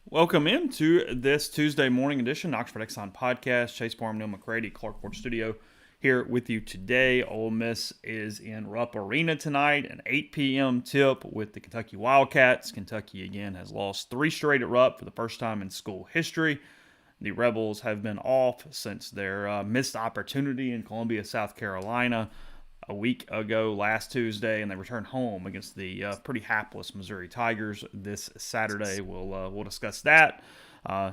Welcome into this Tuesday morning edition, Oxford Exxon podcast. Chase Parham, Neal, McCready, Clark Ford Studio here with you today. Ole Miss is in Rupp Arena tonight, an 8 p.m. tip with the Kentucky Wildcats. Kentucky, again, has lost 3 straight at Rupp for the first time in school history. The Rebels have been off since their missed opportunity in Columbia, South Carolina a week ago last Tuesday, and they return home against the pretty hapless Missouri Tigers this Saturday. We'll discuss that.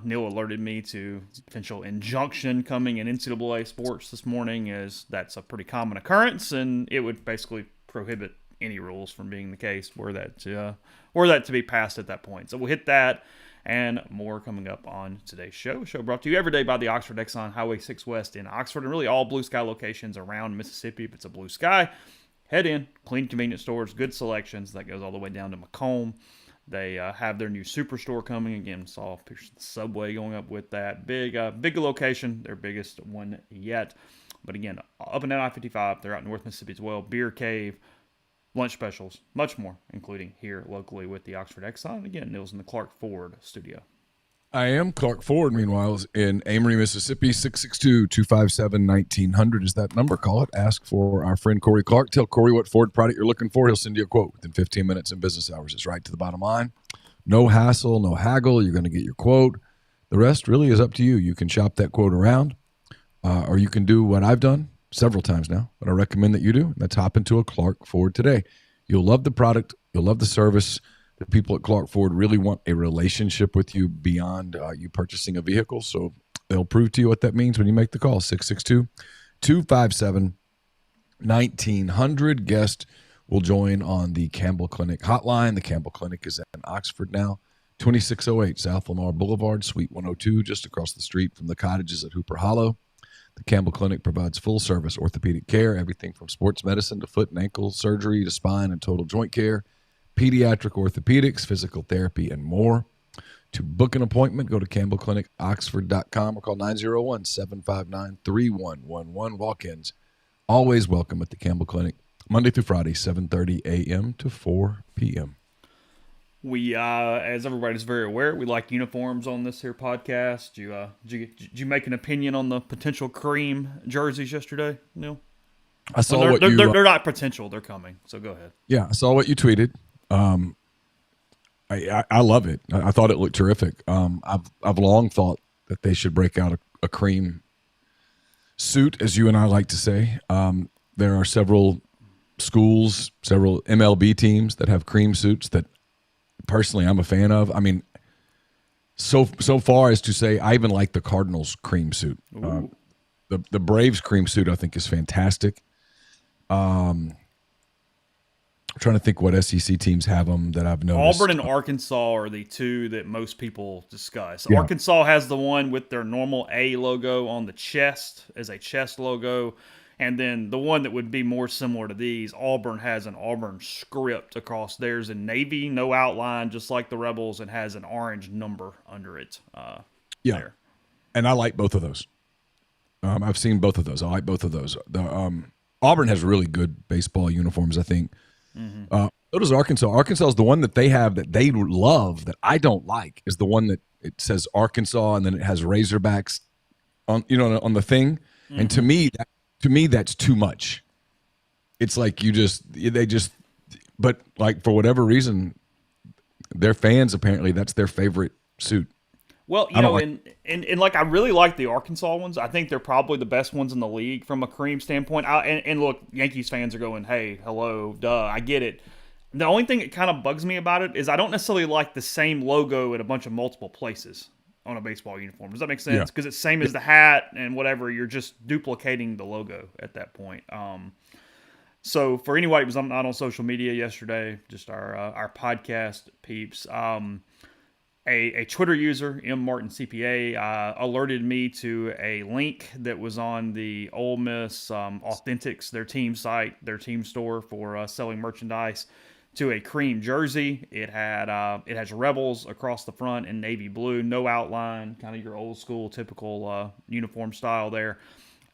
Neal alerted me to potential injunction coming in NCAA sports this morning, as that's a pretty common occurrence, and it would basically prohibit any rules from being the case were that to be passed at that point. So we'll hit that and more coming up on today's show. A show brought to you every day by the Oxford Exxon Highway 6 West in Oxford, and really all blue sky locations around Mississippi. If it's a blue sky, head in. Clean, convenient stores, good selections. That goes all the way down to Macomb. They have their new superstore coming. Again, saw pictures of the subway going up with that. Big location, their biggest one yet. But again, up and down I-55, they're out in North Mississippi as well. Beer Cave, lunch specials, much more, including here locally with the Oxford Exxon. Again, Neal's in the Clark Ford studio. I am Clark Ford, meanwhile, in Amory, Mississippi. 662-257-1900 is that number. Call it. Ask for our friend Corey Clark. Tell Corey what Ford product you're looking for. He'll send you a quote within 15 minutes in business hours. It's right to the bottom line. No hassle, no haggle. You're going to get your quote. The rest really is up to you. You can shop that quote around, or you can do what I've done several times now, but I recommend that you do. Let's hop into a Clark Ford today. You'll love the product. You'll love the service. The people at Clark Ford really want a relationship with you beyond you purchasing a vehicle. So they'll prove to you what that means when you make the call. 662-257-1900. Guest will join on the Campbell Clinic hotline. The Campbell Clinic is in Oxford now. 2608 South Lamar Boulevard, Suite 102, just across the street from the cottages at Hooper Hollow. The Campbell Clinic provides full-service orthopedic care, everything from sports medicine to foot and ankle surgery to spine and total joint care, pediatric orthopedics, physical therapy, and more. To book an appointment, go to campbellclinicoxford.com or call 901-759-3111. Walk-ins always welcome at the Campbell Clinic, Monday through Friday, 7:30 a.m. to 4 p.m. We, as everybody's very aware, we like uniforms on this here podcast. Did you make an opinion on the potential cream jerseys yesterday, Neal? I saw they're, what they're, you. they're not potential; they're coming. So go ahead. Yeah, I saw what you tweeted. I love it. I thought it looked terrific. I've long thought that they should break out a cream suit, as you and I like to say. There are several schools, several MLB teams that have cream suits that personally I'm a fan of. I mean, so far as to say I even like the Cardinals cream suit. The Braves cream suit I think is fantastic. I'm trying to think what SEC teams have them that I've noticed. Auburn and Arkansas are the two that most people discuss. Yeah. Arkansas has the one with their normal A logo on the chest as a chest logo. And then the one that would be more similar to these, Auburn has an Auburn script across theirs in navy, no outline, just like the Rebels, and has an orange number under it. There. And I like both of those. I've seen both of those. I like both of those. Auburn has really good baseball uniforms, I think. So does Arkansas. Arkansas is the one that they have that they love that I don't like, is the one that it says Arkansas and then it has Razorbacks on the thing. Mm-hmm. And to me, that's too much. It's like but like for whatever reason, their fans apparently that's their favorite suit. Well, and I really like the Arkansas ones. I think they're probably the best ones in the league from a cream standpoint. And look, Yankees fans are going, hey, hello, duh, I get it. The only thing that kind of bugs me about it is I don't necessarily like the same logo in a bunch of multiple places on a baseball uniform. Does that make sense? Because it's same as the hat and whatever. You're just duplicating the logo at that point. So for anybody who was not on social media yesterday, just our podcast peeps, a Twitter user, M. Martin CPA, alerted me to a link that was on the Ole Miss Authentics, their team site, their team store for selling merchandise, to a cream jersey. It has Rebels across the front in navy blue, no outline, kind of your old school typical uniform style there,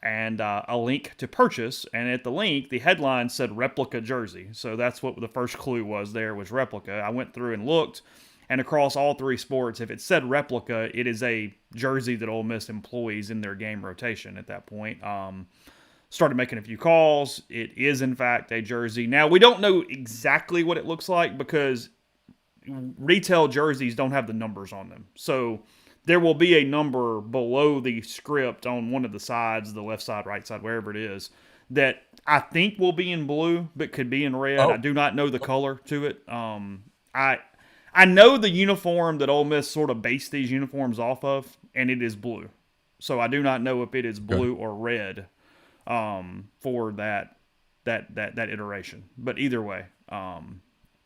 and a link to purchase. And at the link, the headline said replica jersey. So that's what the first clue was there, was replica. I went through and looked, And across all three sports, if it said replica, it is a jersey that Ole Miss employs in their game rotation at that point. Started making a few calls. It is, in fact, a jersey. Now, we don't know exactly what it looks like because retail jerseys don't have the numbers on them. So there will be a number below the script on one of the sides, the left side, right side, wherever it is, that I think will be in blue, but could be in red. I do not know the color to it. I know the uniform that Ole Miss sort of based these uniforms off of, and it is blue. So I do not know if it is blue or red for that iteration. But either way,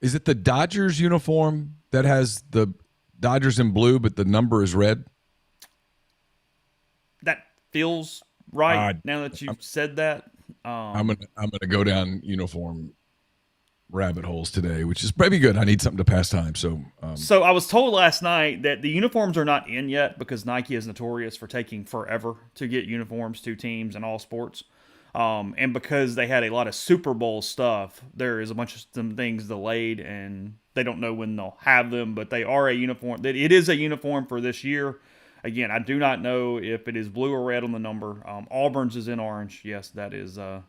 is it the Dodgers uniform that has the Dodgers in blue, but the number is red? That feels right. Now that you've said that, I'm gonna go down uniform rabbit holes today, which is probably good. I need something to pass time. So I was told last night that the uniforms are not in yet because Nike is notorious for taking forever to get uniforms to teams in all sports. And because they had a lot of Super Bowl stuff, there is a bunch of some things delayed, and they don't know when they'll have them. But they are a uniform. It is a uniform for this year. Again, I do not know if it is blue or red on the number. Auburn's is in orange. Yes, that is that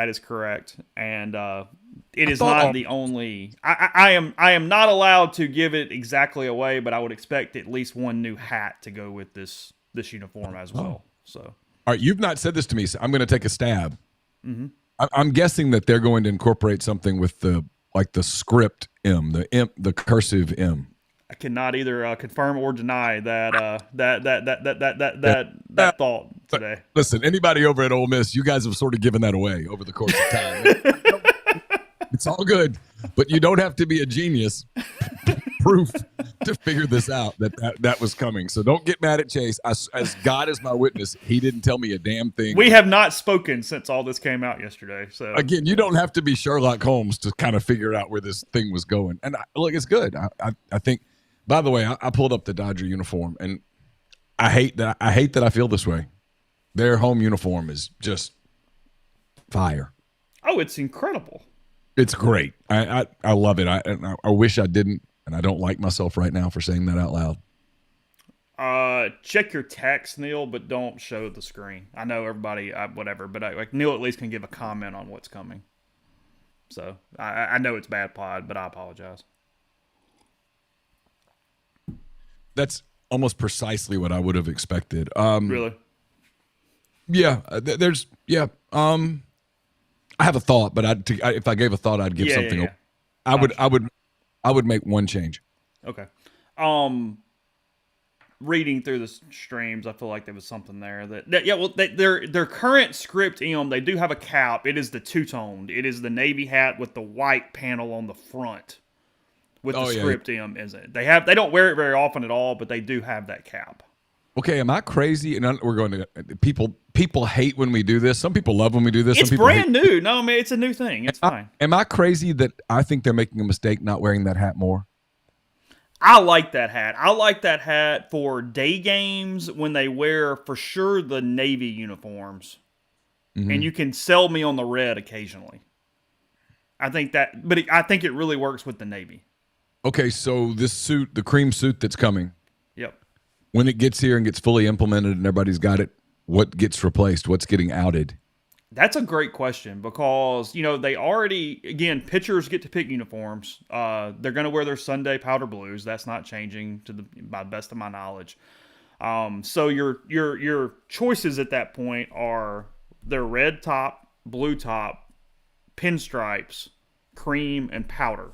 is correct. And it is not the only. I am not allowed to give it exactly away, but I would expect at least one new hat to go with this uniform as well. So. All right, you've not said this to me, so I'm going to take a stab. Mm-hmm. I'm guessing that they're going to incorporate something with the script M, the cursive M. I cannot either confirm or deny that that thought today. Listen, anybody over at Ole Miss, you guys have sort of given that away over the course of time. It's all good, but you don't have to be a genius proof to figure this out that was coming. So don't get mad at Chase. As God is my witness, he didn't tell me a damn thing. We have not spoken since all this came out yesterday. So again, you don't have to be Sherlock Holmes to kind of figure out where this thing was going. And look, it's good. I think. By the way, I pulled up the Dodger uniform, and I hate that I feel this way. Their home uniform is just fire. Oh, it's incredible. It's great. I love it. I wish I didn't, and I don't like myself right now for saying that out loud. Check your text, Neal, but don't show the screen. I know everybody, whatever, but Neal at least can give a comment on what's coming. So I know it's bad pod, but I apologize. That's almost precisely what I would have expected. Really? Yeah. I have a thought, but if I gave a thought, I'd give something. Yeah. I would make one change. Okay. Reading through the streams, I feel like there was something there their current script they do have a cap. It is the two-toned. It is the navy hat with the white panel on the front. With the script M, is it? They don't wear it very often at all, but they do have that cap. Okay, am I crazy? And we're going to people hate when we do this. Some people love when we do this. It's Some people brand new. No, I mean it's a new thing. It's fine. Am I crazy that I think they're making a mistake not wearing that hat more? I like that hat. I like that hat for day games when they wear for sure the Navy uniforms, and you can sell me on the red occasionally. I think I think it really works with the Navy. Okay, so this suit, the cream suit that's coming. Yep. When it gets here and gets fully implemented and everybody's got it, what gets replaced? What's getting outed? That's a great question because, they already, again, pitchers get to pick uniforms. They're going to wear their Sunday powder blues. That's not changing by the best of my knowledge. So your choices at that point are their red top, blue top, pinstripes, cream, and powder.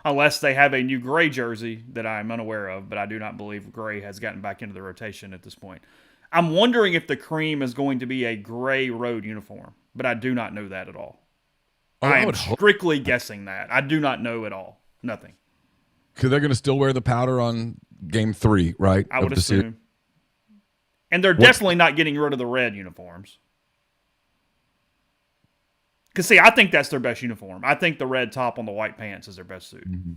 Unless they have a new gray jersey that I'm unaware of, but I do not believe gray has gotten back into the rotation at this point. I'm wondering if the cream is going to be a gray road uniform, but I do not know that at all. I am strictly guessing that. I do not know at all. Nothing. Because they're going to still wear the powder on game 3, right? I would assume. And they're definitely not getting rid of the red uniforms. Because, see, I think that's their best uniform. I think the red top on the white pants is their best suit. Mm-hmm.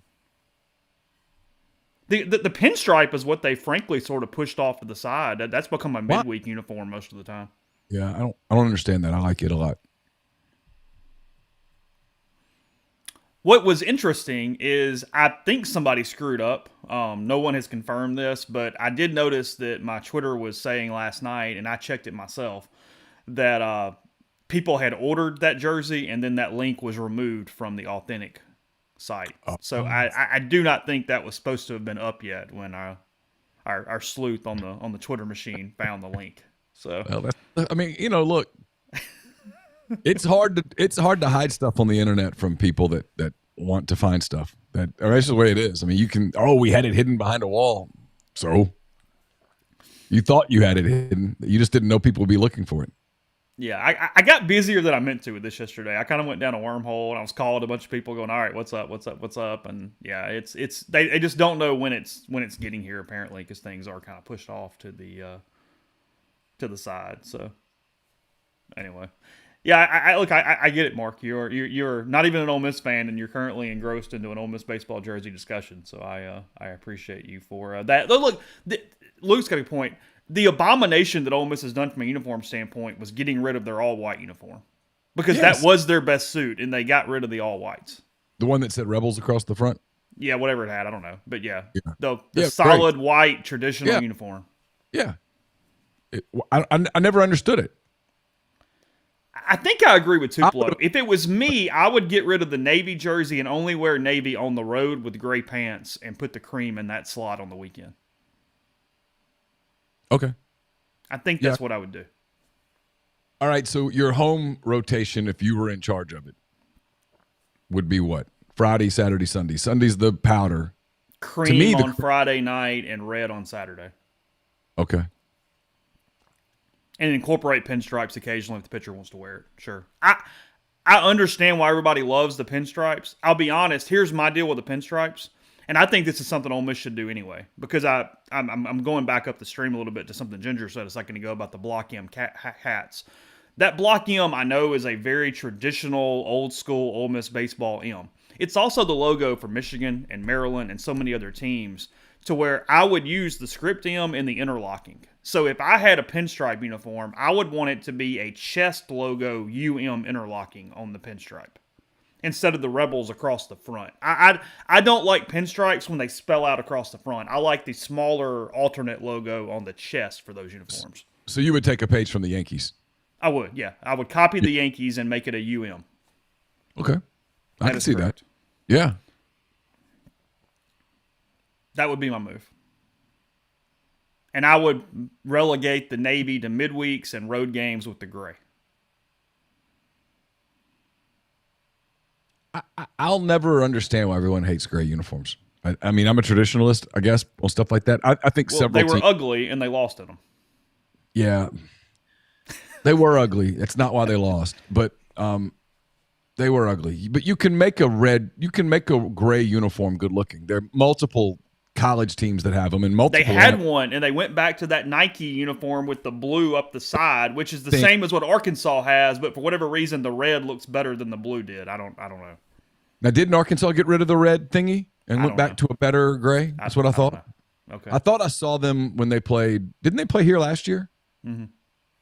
The pinstripe is what they frankly sort of pushed off to the side. That's become a midweek uniform most of the time. Yeah, I don't understand that. I like it a lot. What was interesting is I think somebody screwed up. No one has confirmed this, but I did notice that my Twitter was saying last night, and I checked it myself, that people had ordered that jersey, and then that link was removed from the authentic site. So I do not think that was supposed to have been up yet when our sleuth on the Twitter machine found the link. So well, I mean, look, it's hard to hide stuff on the internet from people that want to find stuff. That's just the way it is. I mean, we had it hidden behind a wall. So you thought you had it hidden. You just didn't know people would be looking for it. Yeah, I got busier than I meant to with this yesterday. I kind of went down a wormhole, and I was calling a bunch of people going, all right, what's up? And yeah, they just don't know when it's getting here, apparently, because things are kind of pushed off to the side. So anyway. Yeah, I get it, Mark. You're not even an Ole Miss fan, and you're currently engrossed into an Ole Miss baseball jersey discussion. So I appreciate you for that. Look, Luke's got a point. The abomination that Ole Miss has done from a uniform standpoint was getting rid of their all-white uniform, because that was their best suit, and they got rid of the all-whites. The one that said Rebels across the front. Yeah, whatever it had, I don't know, but the solid white traditional uniform. Yeah, I never understood it. I think I agree with Tupelo. If it was me, I would get rid of the navy jersey and only wear navy on the road with gray pants and put the cream in that slot on the weekend. Okay. I think that's what I would do. All right, so your home rotation, if you were in charge of it, would be what? Friday, Saturday, Sunday. Sunday's the powder. Cream on Friday night and red on Saturday. Okay. And incorporate pinstripes occasionally if the pitcher wants to wear it. Sure. I understand why everybody loves the pinstripes. I'll be honest. Here's my deal with the pinstripes. And I think this is something Ole Miss should do anyway. Because I'm going back up the stream a little bit to something Ginger said a second ago about the Block M hats. That Block M, I know, is a very traditional, old-school Ole Miss baseball M. It's also the logo for Michigan and Maryland and so many other teams, to where I would use the script M in the interlocking. So if I had a pinstripe uniform, I would want it to be a chest logo UM interlocking on the pinstripe instead of the Rebels across the front. I don't like pinstripes when they spell out across the front. I like the smaller alternate logo on the chest for those uniforms. So you would take a page from the Yankees? I would, yeah. I would copy the Yankees and make it a UM. Okay. I can see that. Yeah. That would be my move. And I would relegate the Navy to midweeks and road games with the gray. I'll never understand why everyone hates gray uniforms. I mean, I'm a traditionalist, I guess, on stuff like that. I think they were ugly and they lost in them. Yeah. They were ugly. That's not why they lost. But they were ugly. But you can make a gray uniform good looking. There are multiple college teams that have them, and multiple. They had one, and they went back to that Nike uniform with the blue up the side, which is the same as what Arkansas has, but for whatever reason, the red looks better than the blue did. I don't know. Now, didn't Arkansas get rid of the red thingy and went back to a better gray? That's what I thought. Okay. I thought I saw them when they played. Didn't they play here last year? Mm-hmm.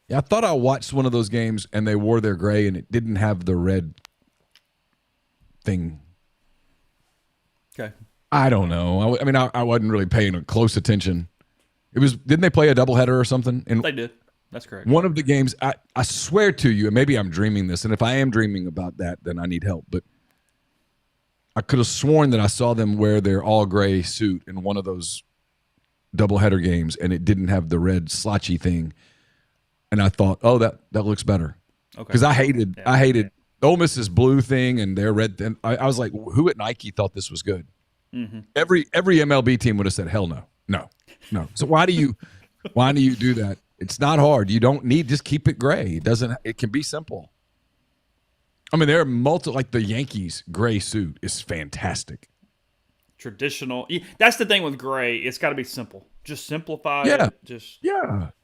Yeah, I thought I watched one of those games, and they wore their gray, and it didn't have the red thing. Okay. I don't know. I mean, I wasn't really paying close attention. Didn't they play a doubleheader or something? And they did. That's correct. One of the games, I swear to you, and maybe I'm dreaming this, and if I am dreaming about that, then I need help. But I could have sworn that I saw them wear their all gray suit in one of those doubleheader games, and it didn't have the red slotchy thing. And I thought, oh, that looks better. Okay. Because I hated Ole Miss's blue thing and their red thing. I was like, who at Nike thought this was good? Mm-hmm. Every MLB team would have said, hell no. So why do you do that? It's not hard. You don't need, just keep it gray. It can be simple. I mean, there are multiple, like the Yankees gray suit is fantastic. Traditional. That's the thing with gray. It's got to be simple. Just simplify it. I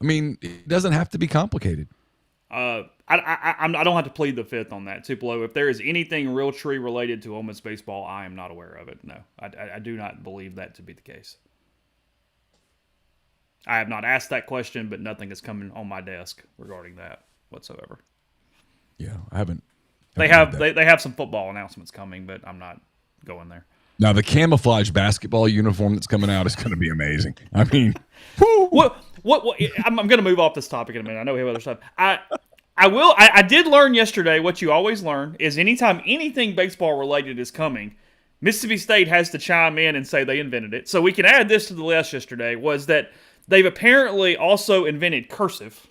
mean, it doesn't have to be complicated. I don't have to plead the fifth on that, Tupelo. If there is anything real tree related to Ole Miss baseball, I am not aware of it. No, I do not believe that to be the case. I have not asked that question, but nothing is coming on my desk regarding that whatsoever. Yeah, I haven't. They have some football announcements coming, but I'm not going there. Now, the camouflage basketball uniform that's coming out is going to be amazing. I mean, whoo. What? I'm going to move off this topic in a minute. I know we have other stuff. I did learn yesterday what you always learn is anytime anything baseball related is coming, Mississippi State has to chime in and say they invented it. So we can add this to the list yesterday was that they've apparently also invented cursive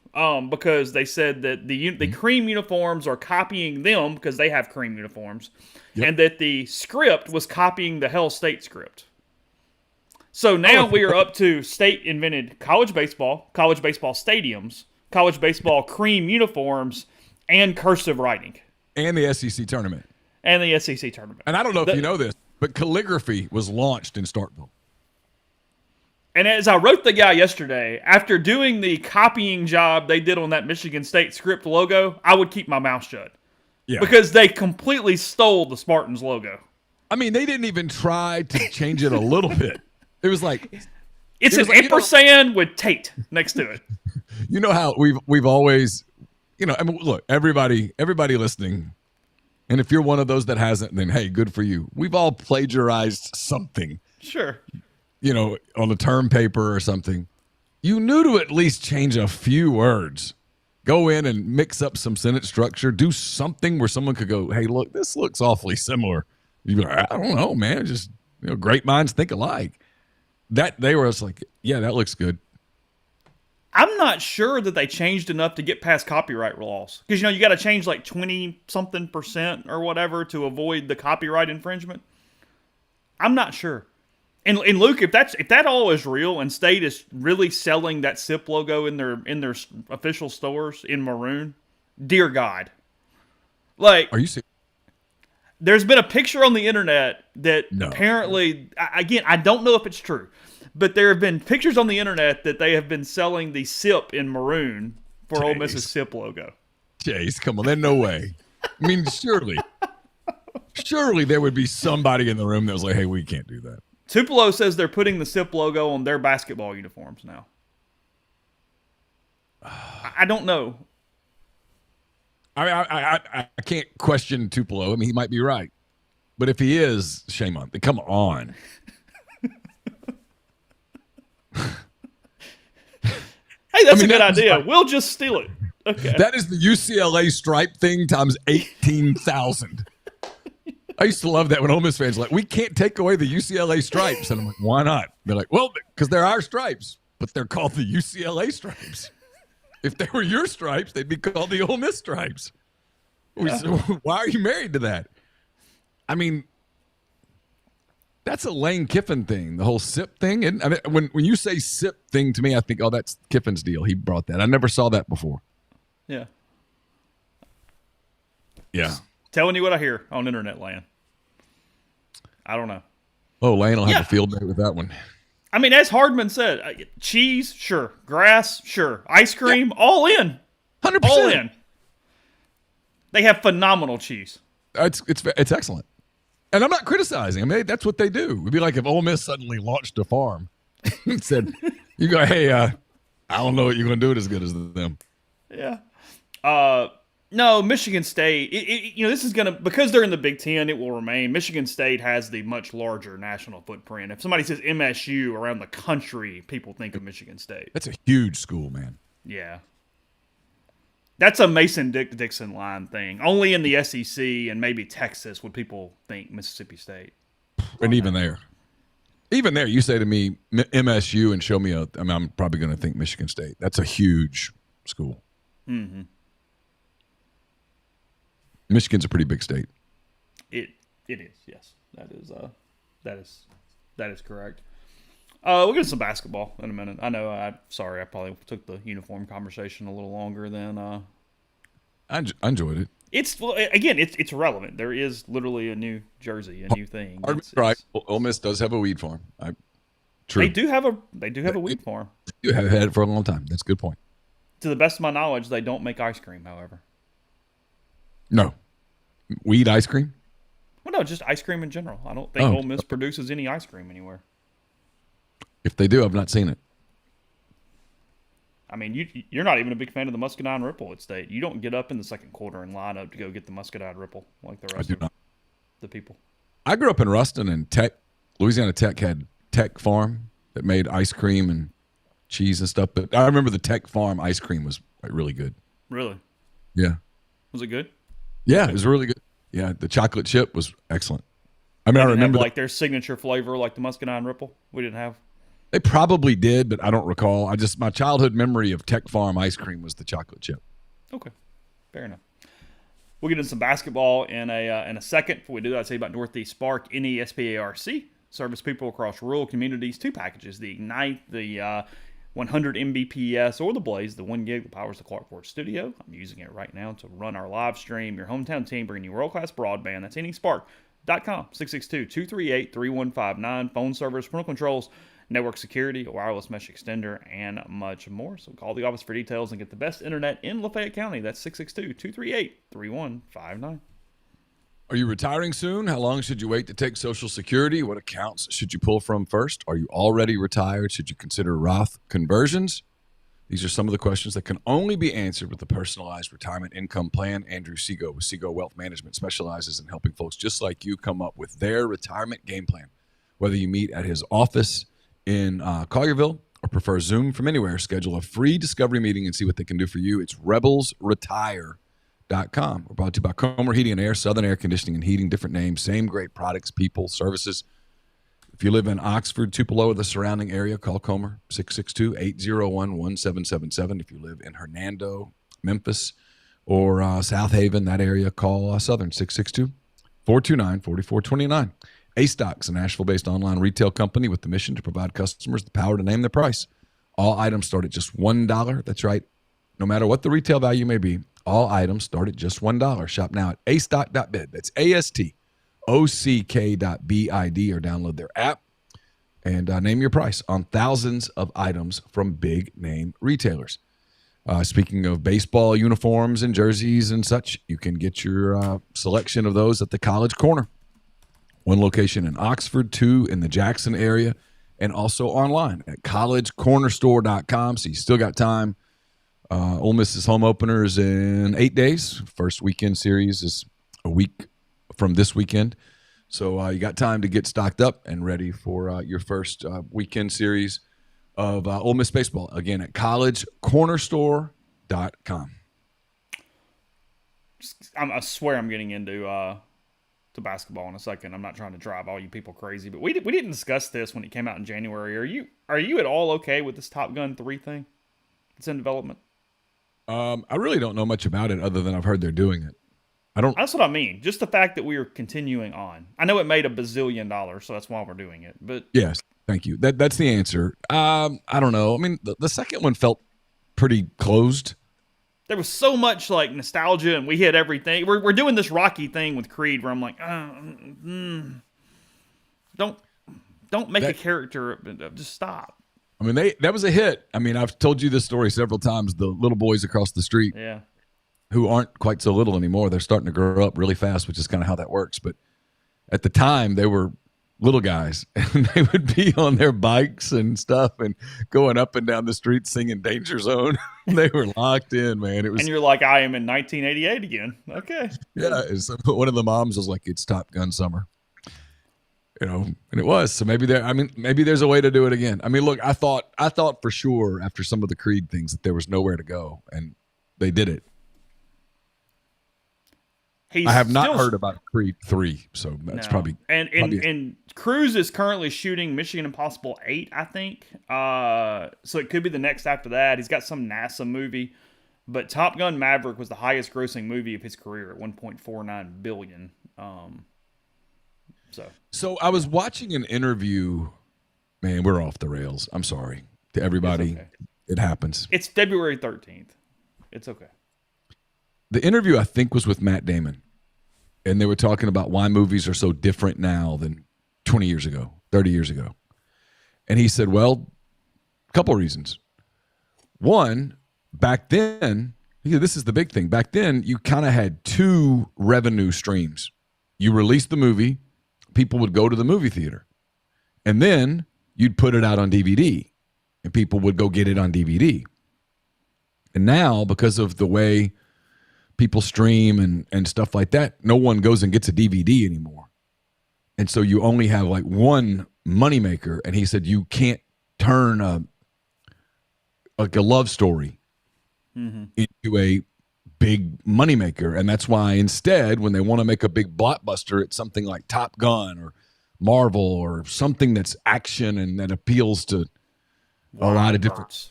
because they said that the cream uniforms are copying them because they have cream uniforms, and that the script was copying the Hell State script. So now we are up to State invented college baseball stadiums, college baseball cream uniforms, and cursive writing. And the SEC tournament. And the SEC tournament. And I don't know if you know this, but calligraphy was launched in Starkville. And as I wrote the guy yesterday, after doing the copying job they did on that Michigan State script logo, I would keep my mouth shut. Yeah. Because they completely stole the Spartans logo. I mean, they didn't even try to change it a little bit. It was like... It's an ampersand with Tate next to it. You know how we've always... I mean, look, everybody listening... And if you're one of those that hasn't, then hey, good for you. We've all plagiarized something. Sure. On a term paper or something. You knew to at least change a few words. Go in and mix up some sentence structure. Do something where someone could go, hey, look, this looks awfully similar. You'd be like, I don't know, man. Just great minds think alike. That they were just like, yeah, that looks good. I'm not sure that they changed enough to get past copyright laws. Because, you got to change like 20-something% or whatever to avoid the copyright infringement. I'm not sure. And Luke, if that all is real and State is really selling that SIP logo in their official stores in maroon, dear God. Like, are you serious? There's been a picture on the internet that apparently, again, I don't know if it's true. But there have been pictures on the internet that they have been selling the SIP in maroon for Ole Miss's SIP logo. Chase, come on, there's no way. I mean, surely there would be somebody in the room that was like, hey, we can't do that. Tupelo says they're putting the SIP logo on their basketball uniforms now. I don't know. I mean, I can't question Tupelo. I mean, he might be right. But if he is, shame on him. Come on. Hey, that's a good idea. We'll just steal it. Okay. That is the UCLA stripe thing times 18,000. I used to love that when Ole Miss fans were like, we can't take away the UCLA stripes. And I'm like, why not? They're like, well, because they're our stripes, but they're called the UCLA stripes. If they were your stripes, they'd be called the Ole Miss stripes. Yeah. Why are you married to that? I mean, that's a Lane Kiffin thing, the whole SIP thing. And I mean, when you say SIP thing to me, I think, oh, that's Kiffin's deal. He brought that. I never saw that before. Yeah. Yeah. Just telling you what I hear on internet land. I don't know. Oh, Lane will have a field day with that one. I mean, as Hardman said, cheese, sure. Grass, sure. Ice cream, all in. 100%. All in. They have phenomenal cheese. It's excellent. And I'm not criticizing. I mean, that's what they do. It'd be like if Ole Miss suddenly launched a farm and said, you go, hey, I don't know what you're going to do it as good as them. Yeah. No, Michigan State, this is going to, because they're in the Big Ten, it will remain. Michigan State has the much larger national footprint. If somebody says MSU around the country, people think of Michigan State. That's a huge school, man. Yeah. That's a Mason-Dixon line thing. Only in the SEC and maybe Texas would people think Mississippi State. And even there, you say to me MSU and show me I'm probably going to think Michigan State. That's a huge school. Mm-hmm. Michigan's a pretty big state. It is, yes. That is correct. We'll get to some basketball in a minute. I know. I probably took the uniform conversation a little longer than. I enjoyed it. It's relevant. There is literally a new jersey, a new thing. Right. Ole Miss does have a weed farm. True. They do have a weed farm. You have had it for a long time. That's a good point. To the best of my knowledge, they don't make ice cream. However. No. Weed ice cream? Well, no, just ice cream in general. I don't think Ole Miss produces any ice cream anywhere. If they do, I've not seen it. I mean, you're not even a big fan of the Muscadine Ripple at State. You don't get up in the second quarter and line up to go get the Muscadine Ripple like the rest of the people. I grew up in Ruston, and Louisiana Tech had Tech Farm that made ice cream and cheese and stuff. But I remember the Tech Farm ice cream was really good. Really? Yeah. Was it good? Yeah, Okay. it was really good. Yeah, the chocolate chip was excellent. I mean, They I didn't remember have, like their signature flavor, like the Muscadine Ripple. We didn't have. they probably did, but I don't recall. My childhood memory of Tech Farm ice cream was the chocolate chip. Okay, fair enough. We'll get into some basketball in a second. Before we do that, I'll tell you about Northeast Spark, NESPARC. Service people across rural communities. 2 packages: the Ignite, the 100 Mbps, or the Blaze, the 1 gig that powers the Clarkport studio. I'm using it right now to run our live stream. Your hometown team bringing you world-class broadband. That's NESpark.com, 662-238-3159. Phone service, parental controls, network security, a wireless mesh extender, and much more. So call the office for details and get the best internet in Lafayette County. That's 662-238-3159. Are you retiring soon? How long should you wait to take Social Security? What accounts should you pull from first? Are you already retired? Should you consider Roth conversions? These are some of the questions that can only be answered with a personalized retirement income plan. Andrew Seago with Seago Wealth Management specializes in helping folks just like you come up with their retirement game plan. Whether you meet at his office in Collierville or prefer Zoom from anywhere, schedule a free discovery meeting and see what they can do for you. It's rebelsretire.com. We're brought to you by Comer Heating and Air, Southern Air Conditioning and Heating, different names, same great products, people, services. If you live in Oxford, Tupelo, or the surrounding area, call Comer, 662-801-1777. If you live in Hernando, Memphis, or South Haven, that area, call Southern, 662-429-4429. A-Stocks, a Nashville-based online retail company with the mission to provide customers the power to name their price. All items start at just $1. That's right. No matter what the retail value may be, all items start at just $1. Shop now at astock.bid. That's ASTOCK.BID, or download their app and name your price on thousands of items from big-name retailers. Speaking of baseball uniforms and jerseys and such, you can get your selection of those at the College Corner. 1 location in Oxford, 2 in the Jackson area, and also online at collegecornerstore.com. So you still got time. Ole Miss's home opener is in 8 days. First weekend series is a week from this weekend. So you got time to get stocked up and ready for your first weekend series of Ole Miss baseball. Again, at collegecornerstore.com. I swear I'm getting into to basketball in a second. I'm not trying to drive all you people crazy, but we didn't discuss this when it came out in January. Are you at all okay with this Top Gun 3 thing? It's in development. I really don't know much about it other than I've heard they're doing it. That's what I mean. Just the fact that we are continuing on. I know it made $1 bazillion, so that's why we're doing it. But yes, thank you. That's the answer. I don't know. I mean, the second one felt pretty closed. There was so much like nostalgia, and we hit everything. We're doing this Rocky thing with Creed, where I'm like, don't make a character. Just stop. I mean, that was a hit. I mean, I've told you this story several times. The little boys across the street, yeah, who aren't quite so little anymore, they're starting to grow up really fast, which is kind of how that works. But at the time, they were little guys, and they would be on their bikes and stuff and going up and down the street singing Danger Zone. They were locked in, man. It was, and you're like, I am in 1988 again. Okay. Yeah. One of the moms was like, it's Top Gun summer. And it was. So maybe there's a way to do it again. I mean, look, I thought for sure after some of the Creed things that there was nowhere to go, and they did it. I have not heard about Creed 3, so that's probably and Cruise is currently shooting Mission Impossible 8, I think. So it could be the next after that. He's got some NASA movie, but Top Gun Maverick was the highest grossing movie of his career at $1.49 billion. So I was watching an interview. Man, we're off the rails. I'm sorry to everybody. Okay. It happens. It's February 13th. It's okay. The interview, I think, was with Matt Damon, and they were talking about why movies are so different now than 20 years ago, 30 years ago. And he said, well, a couple of reasons. One, back then, this is the big thing. Back then, you kind of had 2 revenue streams. You released the movie, people would go to the movie theater, and then you'd put it out on DVD, and people would go get it on DVD. And now, because of the way people stream and stuff like that, no one goes and gets a DVD anymore. And so you only have like one moneymaker. And he said you can't turn like a love story into a big moneymaker. And that's why instead, when they want to make a big blockbuster, it's something like Top Gun or Marvel or something that's action and that appeals to a lot of different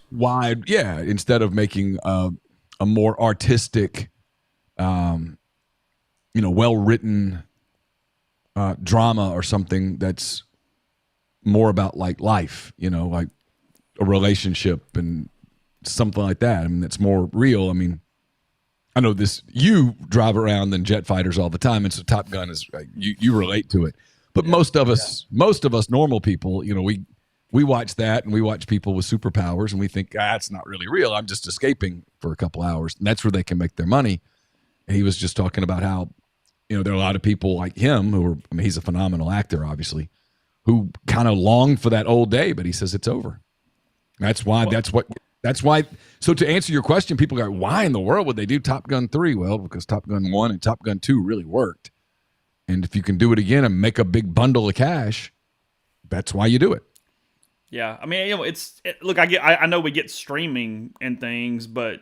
instead of making a more artistic, well-written drama or something that's more about like life, like a relationship and something like that. I mean, that's more real. I mean, I know this, you drive around in jet fighters all the time. And so Top Gun is you relate to it, but most of us normal people, we watch that and we watch people with superpowers and we think, it's not really real. I'm just escaping for a couple hours. And that's where they can make their money. And he was just talking about how, there are a lot of people like him who are, I mean, he's a phenomenal actor, obviously, who kind of long for that old day, but he says it's over. That's why. So to answer your question, people go, why in the world would they do Top Gun 3? Well, because Top Gun 1 and Top Gun 2 really worked. And if you can do it again and make a big bundle of cash, that's why you do it. Yeah. I mean, look, I know we get streaming and things, but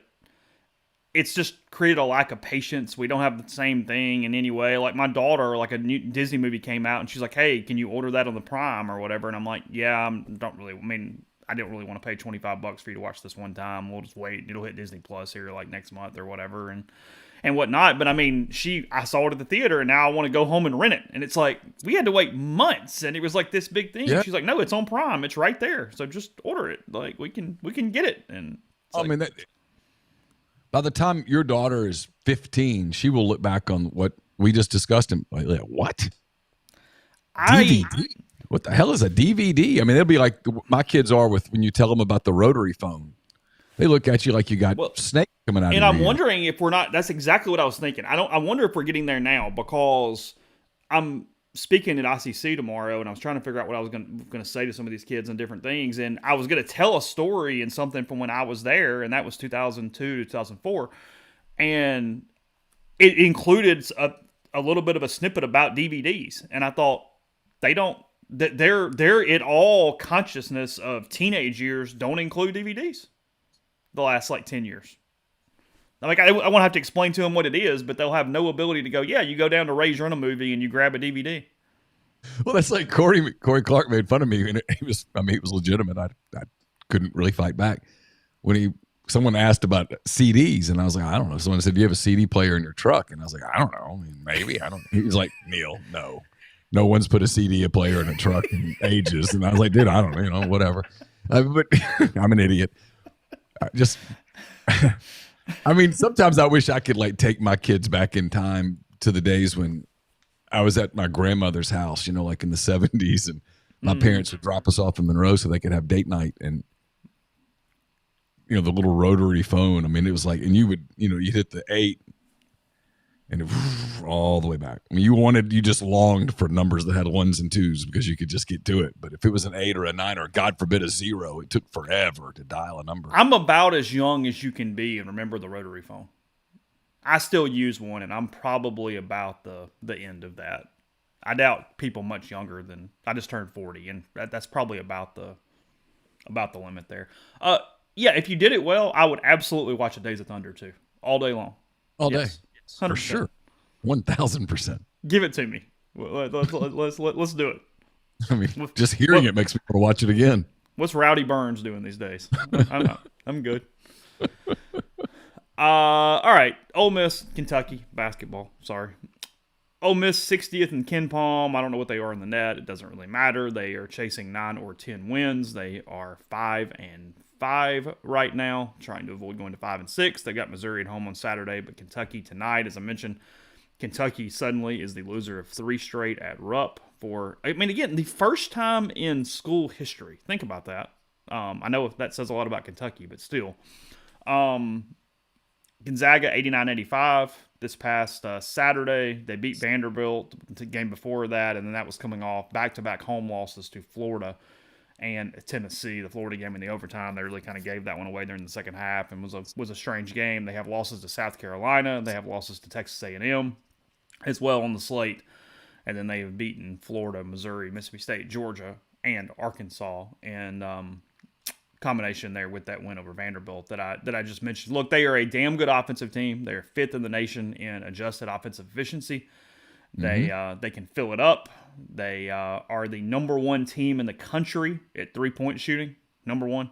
it's just created a lack of patience. We don't have the same thing in any way. Like my daughter, like a new Disney movie came out and she's like, hey, can you order that on the Prime or whatever? And I'm like, yeah, I didn't really want to pay $25 for you to watch this one time. We'll just wait. It'll hit Disney Plus here like next month or whatever and whatnot. But I mean, I saw it at the theater and now I want to go home and rent it. And it's like, we had to wait months and it was like this big thing. Yeah. She's like, no, it's on Prime. It's right there. So just order it. Like we can get it. And by the time your daughter is 15, she will look back on what we just discussed and like, what? DVD? What the hell is a DVD? I mean, they'll be like my kids are with when you tell them about the rotary phone. They look at you like you got snakes coming out of your ear. And I'm wondering if we're not. That's exactly what I was thinking. I wonder if we're getting there now because I'm speaking at ICC tomorrow, and I was trying to figure out what I was going to say to some of these kids and different things. And I was going to tell a story and something from when I was there, and that was 2002 to 2004, and it included a little bit of a snippet about DVDs. And I thought they're at all consciousness of teenage years don't include DVDs. The last 10 years. Like I won't have to explain to them what it is, but they'll have no ability to go, yeah, you go down to Ray's Rent a Movie and you grab a DVD. Well, that's like Corey Clark made fun of me, and he was legitimate. I couldn't really fight back when someone asked about CDs, and I was like, I don't know. Someone said, do you have a CD player in your truck? And I was like, I don't know. I mean, maybe. I don't. He was like, Neal, no one's put a CD player in a truck in ages. And I was like, dude, I don't know, whatever. But I'm an idiot. I mean, sometimes I wish I could take my kids back in time to the days when I was at my grandmother's house, like in the 70s, and my parents would drop us off in Monroe so they could have date night. And, the little rotary phone, I mean, it was like, and you would, you'd hit the 8 and it, all the way back. I mean, you just longed for numbers that had 1s and 2s because you could just get to it. But if it was an 8 or a 9 or God forbid a 0, it took forever to dial a number. I'm about as young as you can be and remember the rotary phone. I still use one, and I'm probably about the end of that. I doubt people much younger than I just turned 40, and that's probably about the limit there. Yeah, if you did it well, I would absolutely watch a Days of Thunder too, all day long. All day. 100%. For sure. 1,000%. Give it to me. Let's do it. I mean, just hearing it makes me want to watch it again. What's Rowdy Burns doing these days? I'm good. All right. Ole Miss, Kentucky basketball. Sorry. Ole Miss 60th and Ken Palm. I don't know what they are in the net. It doesn't really matter. They are chasing 9 or 10 wins. They are 5-5 right now, trying to avoid going to 5-6. They got Missouri at home on Saturday, but Kentucky tonight, as I mentioned, Kentucky suddenly is the loser of 3 straight at Rupp again, the first time in school history. Think about that. I know that says a lot about Kentucky, but still. Gonzaga 89-85 this past Saturday. They beat Vanderbilt the game before that, and then that was coming off back-to-back home losses to Florida and Tennessee. The Florida game in the overtime, they really kind of gave that one away during the second half and was a strange game. They have losses to South Carolina. They have losses to Texas A&M as well on the slate. and then they have beaten Florida, Missouri, Mississippi State, Georgia, and Arkansas, and combination there with that win over Vanderbilt that I just mentioned. Look, they are a damn good offensive team. They are fifth in the nation in adjusted offensive efficiency. They can fill it up. They are the number one team in the country at 3-point shooting. Number one.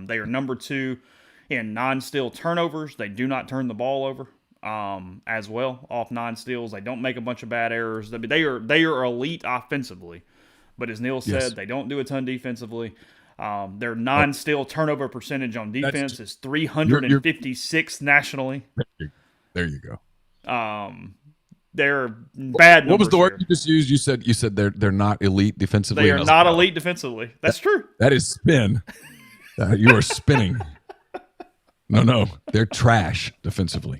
They are number two in non-steal turnovers. They do not turn the ball over as well off non-steals. They don't make a bunch of bad errors. They are elite offensively, but as Neal said, they don't do a ton defensively. Their non-steal turnover percentage on defense is 356th nationally. There you go. They're bad numbers. What was the word here. you just used? You said they're not elite defensively. They are not elite defensively. That's true. That is spin. You are spinning. No, they're trash defensively.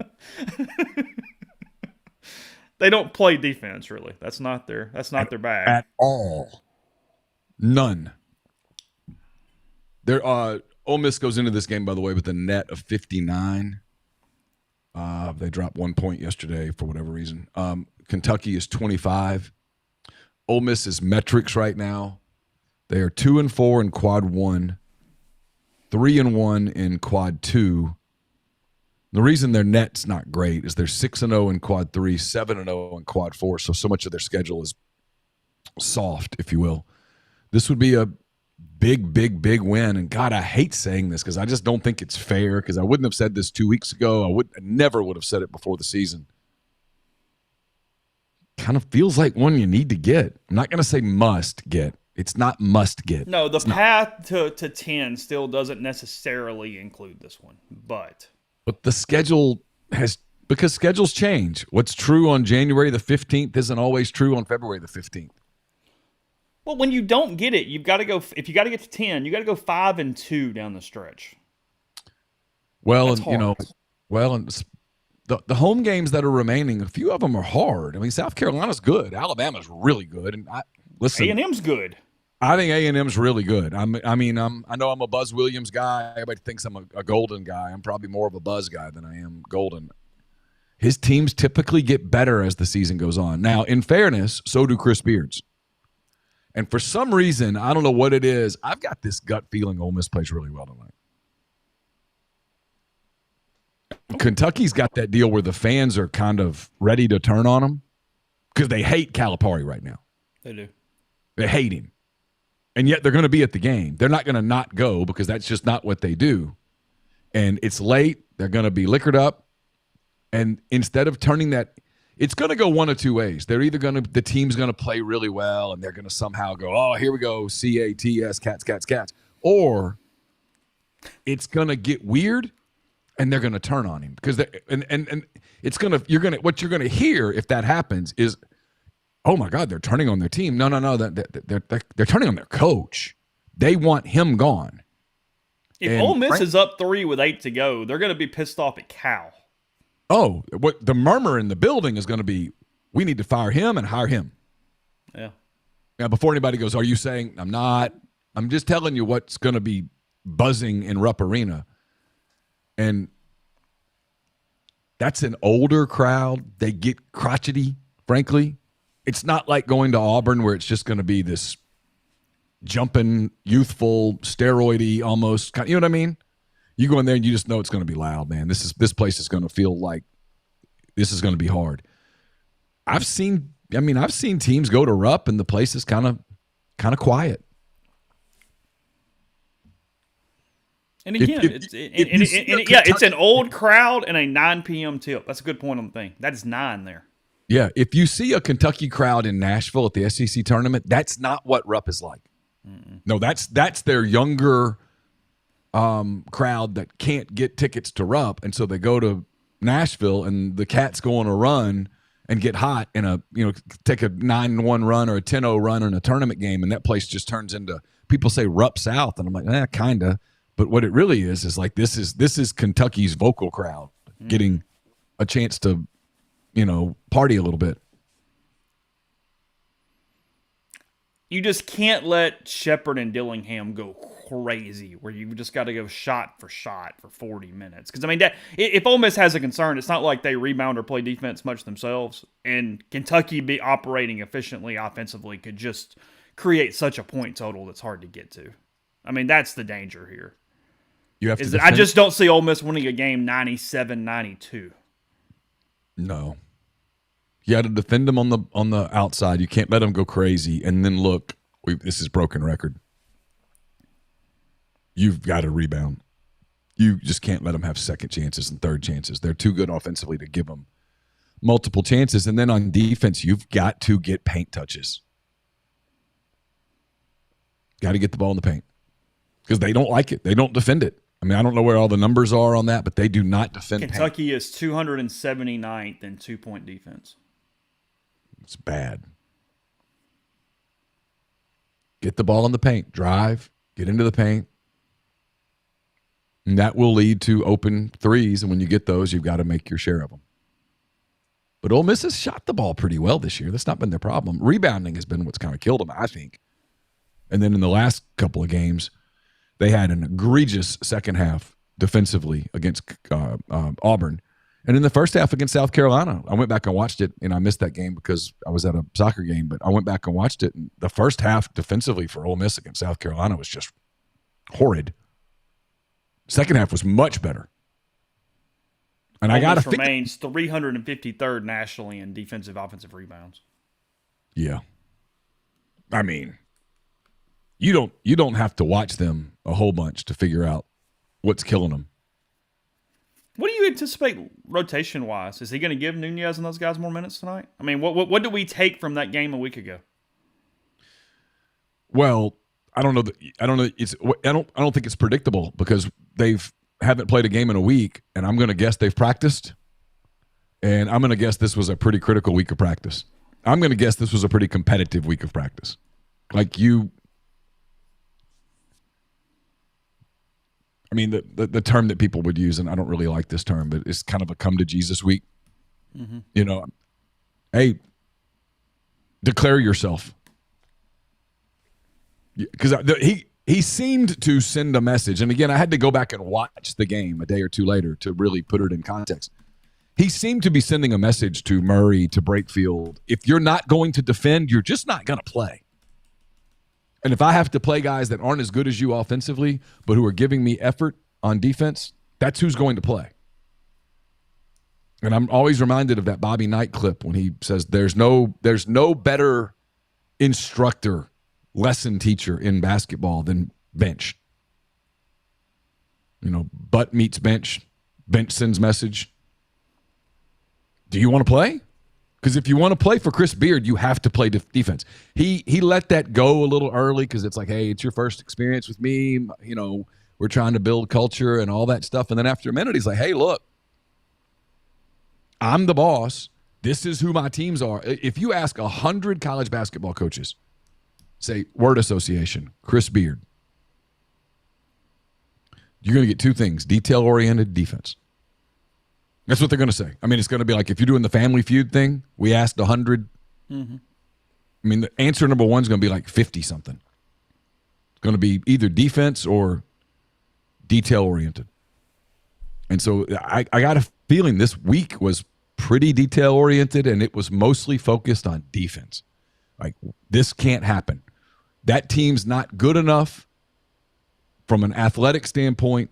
They don't play defense really. That's not their bag at all. None. Ole Miss goes into this game, by the way, with a net of 59. They dropped 1 point yesterday for whatever reason. Kentucky is 25. Ole Miss's metrics right now, they are 2-4 in quad 1, 3-1 in quad 2. The reason their net's not great is they're 6-0 in quad 3, 7-0 in quad 4. So much of their schedule is soft, if you will. This would be a big win. And God, I hate saying this because I just don't think it's fair, because I wouldn't have said this 2 weeks ago. I never would have said it before the season. Kind of feels like one you need to get. I'm not going to say must get. It's not must get. No, the path to 10 still doesn't necessarily include this one, but the schedule because schedules change. What's true on January the 15th isn't always true on February the 15th. Well, when you don't get it, you've got to go. If you got to get to 10, you got to go 5-2 down the stretch. Well, and the home games that are remaining, a few of them are hard. I mean, South Carolina's good, Alabama's really good, and A&M's good. I think A&M's really good. I know I'm a Buzz Williams guy. Everybody thinks I'm a Golden guy. I'm probably more of a Buzz guy than I am Golden. His teams typically get better as the season goes on. Now, in fairness, so do Chris Beard's. And for some reason, I don't know what it is, I've got this gut feeling Ole Miss plays really well tonight. Kentucky's got that deal where the fans are kind of ready to turn on them because they hate Calipari right now. They do. They hate him. And yet they're going to be at the game. They're not going to not go because that's just not what they do. And it's late. They're going to be liquored up. And instead of turning that – it's going to go one of two ways. They're either the team's going to play really well and they're going to somehow go, oh, here we go, CATS, cats. Or it's going to get weird and they're going to turn on him because it's going to what you're going to hear if that happens is, oh my God, they're turning on their team. No, they're turning on their coach. They want him gone. If Ole Miss is up 3 with 8 to go, they're going to be pissed off at Cal. Oh, what the murmur in the building is going to be, we need to fire him and hire him. Yeah. Now, before anybody goes, are you saying I'm not? I'm just telling you what's going to be buzzing in Rupp Arena. And that's an older crowd. They get crotchety, frankly. It's not like going to Auburn where it's just going to be this jumping, youthful, steroidy almost. You know what I mean? You go in there and you just know it's going to be loud, man. This place is going to feel like this is going to be hard. I've seen teams go to Rupp and the place is kind of quiet. And again, it's an old crowd and a 9 p.m. tip. That's a good point on the thing. That is 9 there. Yeah, if you see a Kentucky crowd in Nashville at the SEC tournament, that's not what Rupp is like. Mm-mm. No, that's their younger crowd that can't get tickets to Rupp, and so they go to Nashville, and the Cats go on a run and get hot in take a 9-1 run or a 10-0 run in a tournament game, and that place just turns into, people say Rupp South, and I'm like, kinda. But what it really is like this is Kentucky's vocal crowd getting a chance to, party a little bit. you just can't let Shepherd and Dillingham go crazy where you just got to go shot for 40 minutes. Because, I mean, if Ole Miss has a concern, it's not like they rebound or play defense much themselves. And Kentucky be operating efficiently offensively could just create such a point total that's hard to get to. I mean, that's the danger here. I just don't see Ole Miss winning a game 97-92. No. You got to defend them on the outside. You can't let them go crazy. And then look, this is broken record. You've got to rebound. You just can't let them have second chances and third chances. They're too good offensively to give them multiple chances. And then on defense, you've got to get paint touches. Got to get the ball in the paint because they don't like it. They don't defend it. I mean, I don't know where all the numbers are on that, but they do not defend Kentucky paint. is 279th in 2-point defense. It's bad. Get the ball in the paint. Drive. Get into the paint. And that will lead to open threes. And when you get those, you've got to make your share of them. But Ole Miss has shot the ball pretty well this year. That's not been their problem. Rebounding has been what's kind of killed them, I think. And then in the last couple of games, they had an egregious second half defensively against Auburn. And in the first half against South Carolina, I went back and watched it, and I missed that game because I was at a soccer game, but I went back and watched it, and the first half defensively for Ole Miss against South Carolina was just horrid. Second half was much better. And Ole Miss remains 353rd nationally in defensive offensive rebounds. Yeah. I mean, you don't have to watch them a whole bunch to figure out what's killing them. What do you anticipate rotation-wise? Is he going to give Nunez and those guys more minutes tonight? I mean, what did we take from that game a week ago? Well, I don't know. I don't think it's predictable because haven't played a game in a week, and I'm going to guess they've practiced, and I'm going to guess this was a pretty critical week of practice. I'm going to guess this was a pretty competitive week of practice. I mean, the term that people would use, and I don't really like this term, but it's kind of a come to Jesus week. Mm-hmm. You know, hey, declare yourself. Because he seemed to send a message. And again, I had to go back and watch the game a day or two later to really put it in context. He seemed to be sending a message to Murray, to Brakefield. If you're not going to defend, you're just not going to play. And if I have to play guys that aren't as good as you offensively, but who are giving me effort on defense, that's who's going to play. And I'm always reminded of that Bobby Knight clip when he says there's no better instructor, lesson teacher in basketball than bench. You know, butt meets bench sends message. Do you want to play? Because if you want to play for Chris Beard, you have to play defense. He let that go a little early because it's like, hey, it's your first experience with me. You know, we're trying to build culture and all that stuff. And then after a minute, he's like, hey, look, I'm the boss. This is who my teams are. If you ask 100 college basketball coaches, say word association, Chris Beard, you're going to get two things: detail-oriented defense. That's what they're going to say. I mean, it's going to be like if you're doing the Family Feud thing, we asked 100. Mm-hmm. I mean, the answer number one is going to be like 50-something. It's going to be either defense or detail-oriented. And so I got a feeling this week was pretty detail-oriented, and it was mostly focused on defense. Like, this can't happen. That team's not good enough from an athletic standpoint.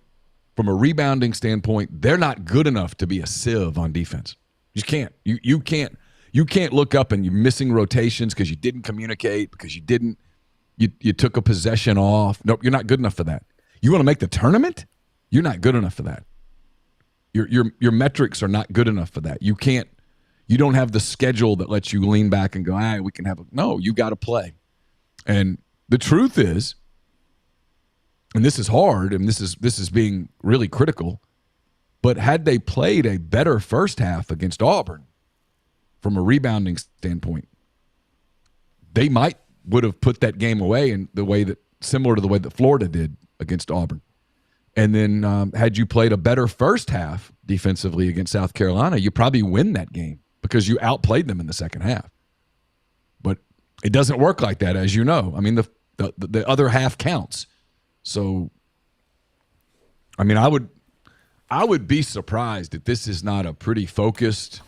From a rebounding standpoint, they're not good enough to be a sieve on defense. You can't. You can't look up and you're missing rotations because you didn't communicate, because you took a possession off. Nope, you're not good enough for that. You want to make the tournament? You're not good enough for that. Your metrics are not good enough for that. You don't have the schedule that lets you lean back and go, we can have no, you got to play. And the truth is, and this is hard, and this is being really critical, but had they played a better first half against Auburn from a rebounding standpoint, they would have put that game away in the way that similar to the way that Florida did against Auburn. And then had you played a better first half defensively against South Carolina, you probably win that game because you outplayed them in the second half. But It doesn't work like that, as you know. I mean, the other half counts. So, I mean, I would be surprised if this is not a pretty focused,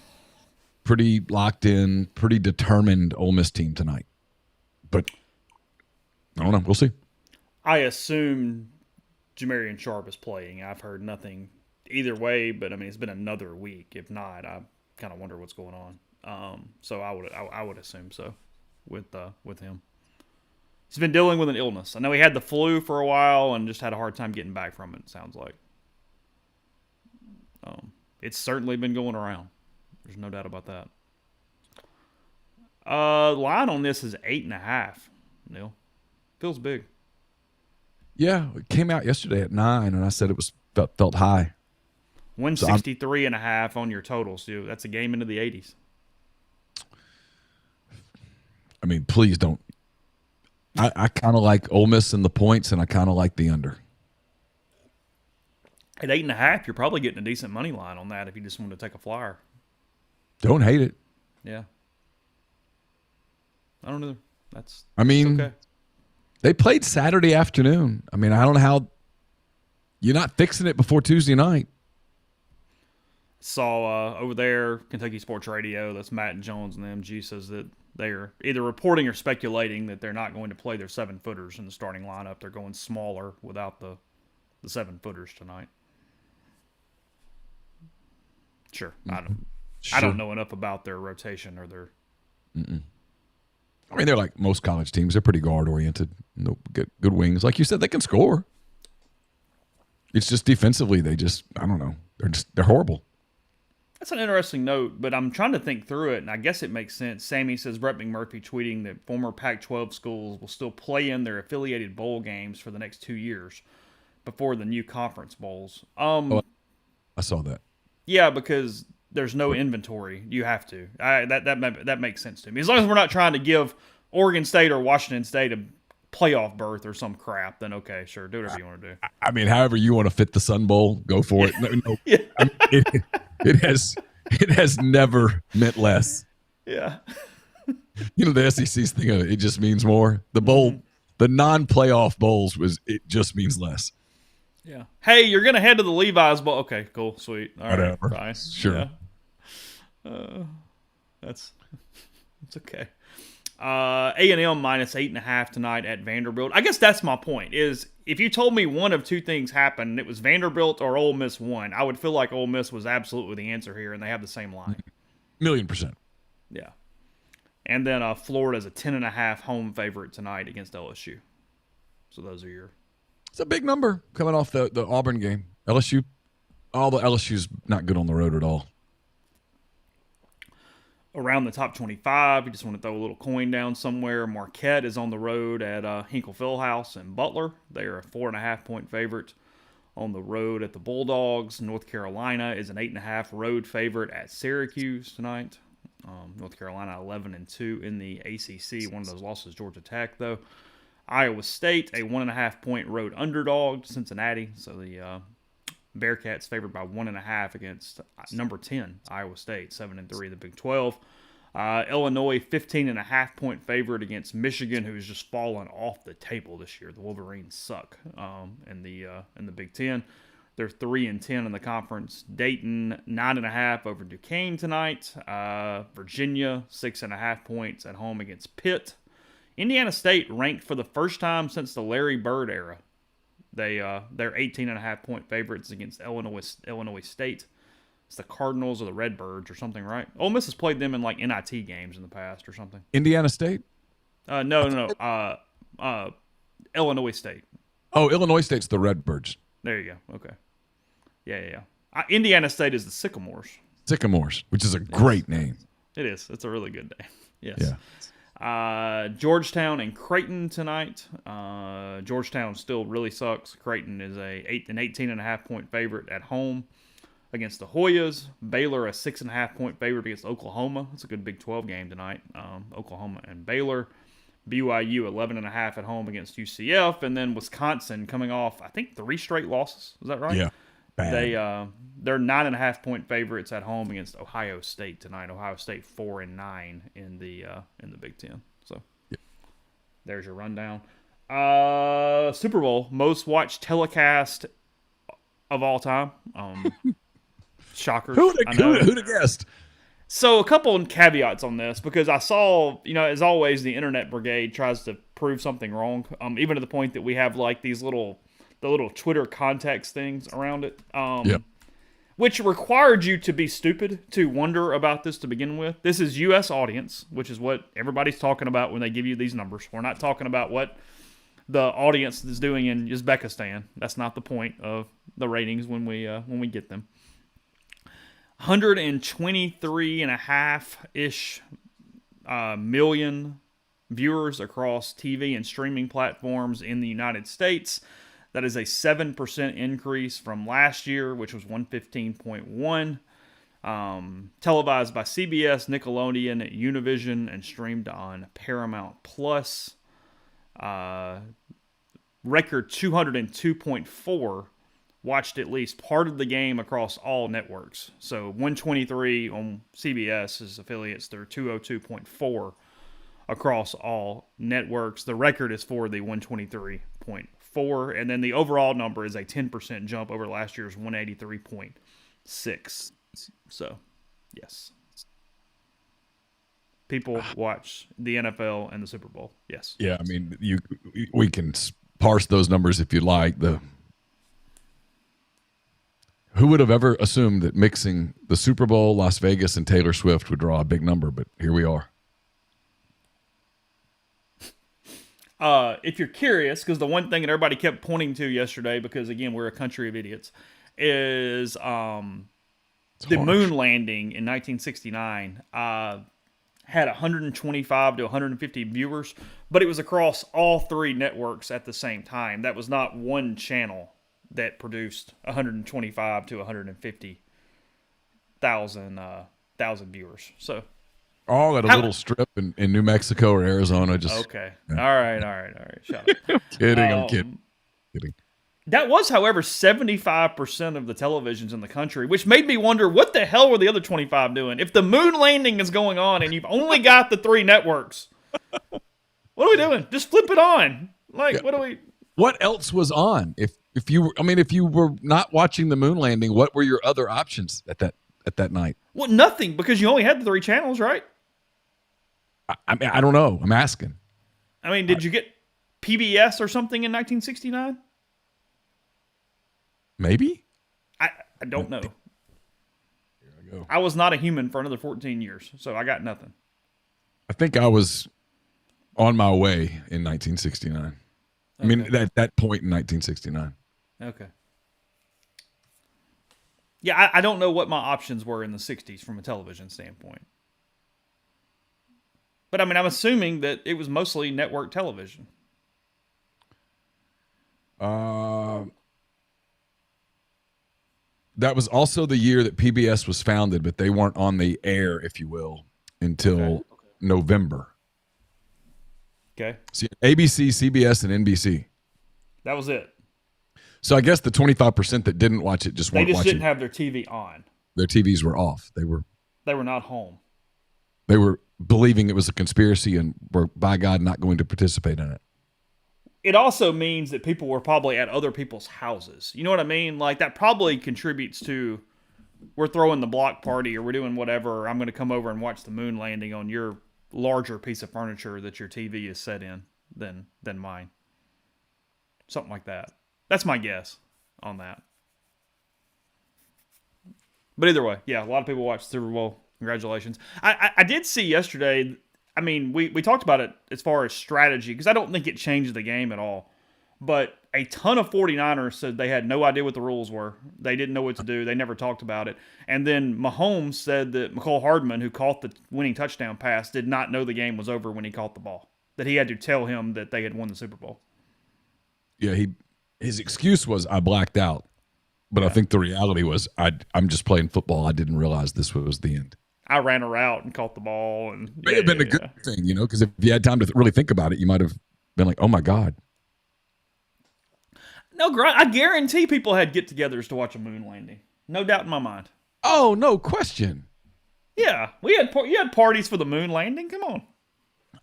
pretty locked in, pretty determined Ole Miss team tonight. But I don't know. We'll see. I assume Jamarian Sharp is playing. I've heard nothing either way, but I mean, it's been another week. If not, I kind of wonder what's going on. So I would assume so with him. He's been dealing with an illness. I know he had the flu for a while and just had a hard time getting back from it. It sounds like. It's certainly been going around. There's no doubt about that. Line on this is 8.5. Neal, feels big. Yeah, it came out yesterday at 9, and I said it was felt high. 163.5 on your total, so that's a game into the 80s. I mean, please don't. I kind of like Ole Miss in the points, and I kind of like the under. At 8.5, you're probably getting a decent money line on that if you just want to take a flyer. Don't hate it. Yeah. I don't know. That's okay. They played Saturday afternoon. I mean, I don't know how you're not fixing it before Tuesday night. Saw over there, Kentucky Sports Radio, that's Matt Jones and them. G says that they're either reporting or speculating that they're not going to play their 7-footers in the starting lineup. They're going smaller without the 7-footers tonight. Sure. I don't know enough about their rotation or their. I mean, they're like most college teams. They're pretty guard oriented. No good wings, like you said. They can score. It's just defensively, I don't know. They're horrible. That's an interesting note, but I'm trying to think through it, and I guess it makes sense. Sammy says Brett McMurphy tweeting that former Pac-12 schools will still play in their affiliated bowl games for the next 2 years before the new conference bowls. I saw that. Yeah, because there's no inventory. You have to. That makes sense to me. As long as we're not trying to give Oregon State or Washington State a playoff berth or some crap, then okay, sure, do whatever you want to do. I mean, however you want to fit the Sun Bowl, go for it. No. Yeah. I mean, it has never meant less. Yeah. The SEC's thing of it just means more. The bowl, the non-playoff bowls it just means less. Yeah. Hey, you're gonna head to the Levi's Bowl. Okay, cool, sweet. All right, fine. Sure. Yeah. It's okay. A&M minus 8.5 tonight at Vanderbilt. I guess that's my point. Is if you told me one of two things happened, and it was Vanderbilt or Ole Miss won, I would feel like Ole Miss was absolutely the answer here, and they have the same line. 1,000,000%. Yeah. And then Florida's a 10.5 home favorite tonight against LSU. So those are your. It's a big number coming off the Auburn game. LSU's not good on the road at all. Around the top 25, you just want to throw a little coin down somewhere. Marquette is on the road at Hinkle Fieldhouse in Butler. They are a 4.5-point favorite on the road at the Bulldogs. North Carolina is an 8.5 road favorite at Syracuse tonight. North Carolina 11-2 in the ACC. One of those losses, Georgia Tech, though. Iowa State, a 1.5-point road underdog to Cincinnati. So the Bearcats favored by 1.5 against number 10, Iowa State, 7-3, the Big 12. Illinois, 15.5-point favorite against Michigan, who's just fallen off the table this year. The Wolverines suck in the Big 10. They're 3-10 in the conference. Dayton, 9.5 over Duquesne tonight. Virginia, 6.5 points at home against Pitt. Indiana State ranked for the first time since the Larry Bird era. They're 18.5-point favorites against Illinois State. It's the Cardinals or the Redbirds or something, right? Ole Miss has played them in like NIT games in the past or something. Indiana State? No. Illinois State. Oh, Illinois State's the Redbirds. There you go. Okay. Yeah. Indiana State is the Sycamores. Sycamores, which is a great name. It is. It's a really good name. Yes. Yeah. Georgetown and Creighton tonight. Georgetown still really sucks. Creighton is an 18.5-point favorite at home against the Hoyas. Baylor a 6.5-point favorite against Oklahoma. It's a good Big 12 game tonight. Oklahoma and Baylor. BYU 11.5 at home against UCF, and then Wisconsin coming off I think 3 straight losses. Is that right? Yeah. Bad. They're 9.5-point favorites at home against Ohio State tonight. Ohio State 4-9 in the Big Ten. So There's your rundown. Super Bowl, most watched telecast of all time. Shockers. Who'd I know. have guessed? So a couple of caveats on this, because I saw, as always, the internet brigade tries to prove something wrong. Even to the point that we have like the little Twitter context things around it. Yeah. Which required you to be stupid to wonder about this to begin with. This is U.S. audience, which is what everybody's talking about when they give you these numbers. We're not talking about what the audience is doing in Uzbekistan. That's not the point of the ratings when we get them. 123.5-ish million viewers across TV and streaming platforms in the United States. That is a 7% increase from last year, which was 115.1. Televised by CBS, Nickelodeon, Univision, and streamed on Paramount Plus. Record 202.4 watched at least part of the game across all networks. So 123 on CBS's affiliates, they're 202.4 across all networks. The record is for the 123.4, and then the overall number is a 10% jump over last year's 183.6. So, yes. People watch the NFL and the Super Bowl. Yes. Yeah, I mean, we can parse those numbers if you like. Who would have ever assumed that mixing the Super Bowl, Las Vegas, and Taylor Swift would draw a big number? But here we are. If you're curious, because the one thing that everybody kept pointing to yesterday, because again we're a country of idiots, is the moon landing in 1969 had 125 to 150 viewers, but it was across all three networks at the same time. That was not one channel that produced 125 to 150,000 viewers. So all at a little strip in New Mexico or Arizona. Just okay. Yeah. All right. Shut up. I'm kidding. That was, however, 75% of the televisions in the country, which made me wonder, what the hell were the other 25 doing? If the moon landing is going on and you've only got the three networks, what are we doing? Just flip it on. Like, yeah. What else was on? If you were not watching the moon landing, what were your other options at that night? Well, nothing, because you only had the three channels, right? I mean, I don't know. I'm asking. I mean, did you get PBS or something in 1969? Maybe. I don't know. Here I go. I was not a human for another 14 years, so I got nothing. I think I was on my way in 1969. Okay. I mean, at that point in 1969. Okay. Yeah, I don't know what my options were in the 60s from a television standpoint. But, I mean, I'm assuming that it was mostly network television. That was also the year that PBS was founded, but they weren't on the air, if you will, until November. Okay. See, ABC, CBS, and NBC. That was it. So I guess the 25% that didn't watch it just weren't watching. They just didn't have their TV on. Their TVs were off. They were not home. They were believing it was a conspiracy and were, by God, not going to participate in it. It also means that people were probably at other people's houses. You know what I mean? Like, that probably contributes to, we're throwing the block party or we're doing whatever, or I'm going to come over and watch the moon landing on your larger piece of furniture that your TV is set in than mine. Something like that. That's my guess on that. But either way, yeah, a lot of people watched Super Bowl. Congratulations. I did see yesterday, I mean, we talked about it as far as strategy, because I don't think it changed the game at all. But a ton of 49ers said they had no idea what the rules were. They didn't know what to do. They never talked about it. And then Mahomes said that McCole Hardman, who caught the winning touchdown pass, did not know the game was over when he caught the ball. That he had to tell him that they had won the Super Bowl. Yeah, his excuse was, I blacked out. But yeah. I think the reality was, I'm just playing football. I didn't realize this was the end. I ran a route and caught the ball. And may have been a good thing, because if you had time to really think about it, you might have been like, oh, my God. No, I guarantee people had get-togethers to watch a moon landing. No doubt in my mind. Oh, no question. Yeah, you had parties for the moon landing. Come on.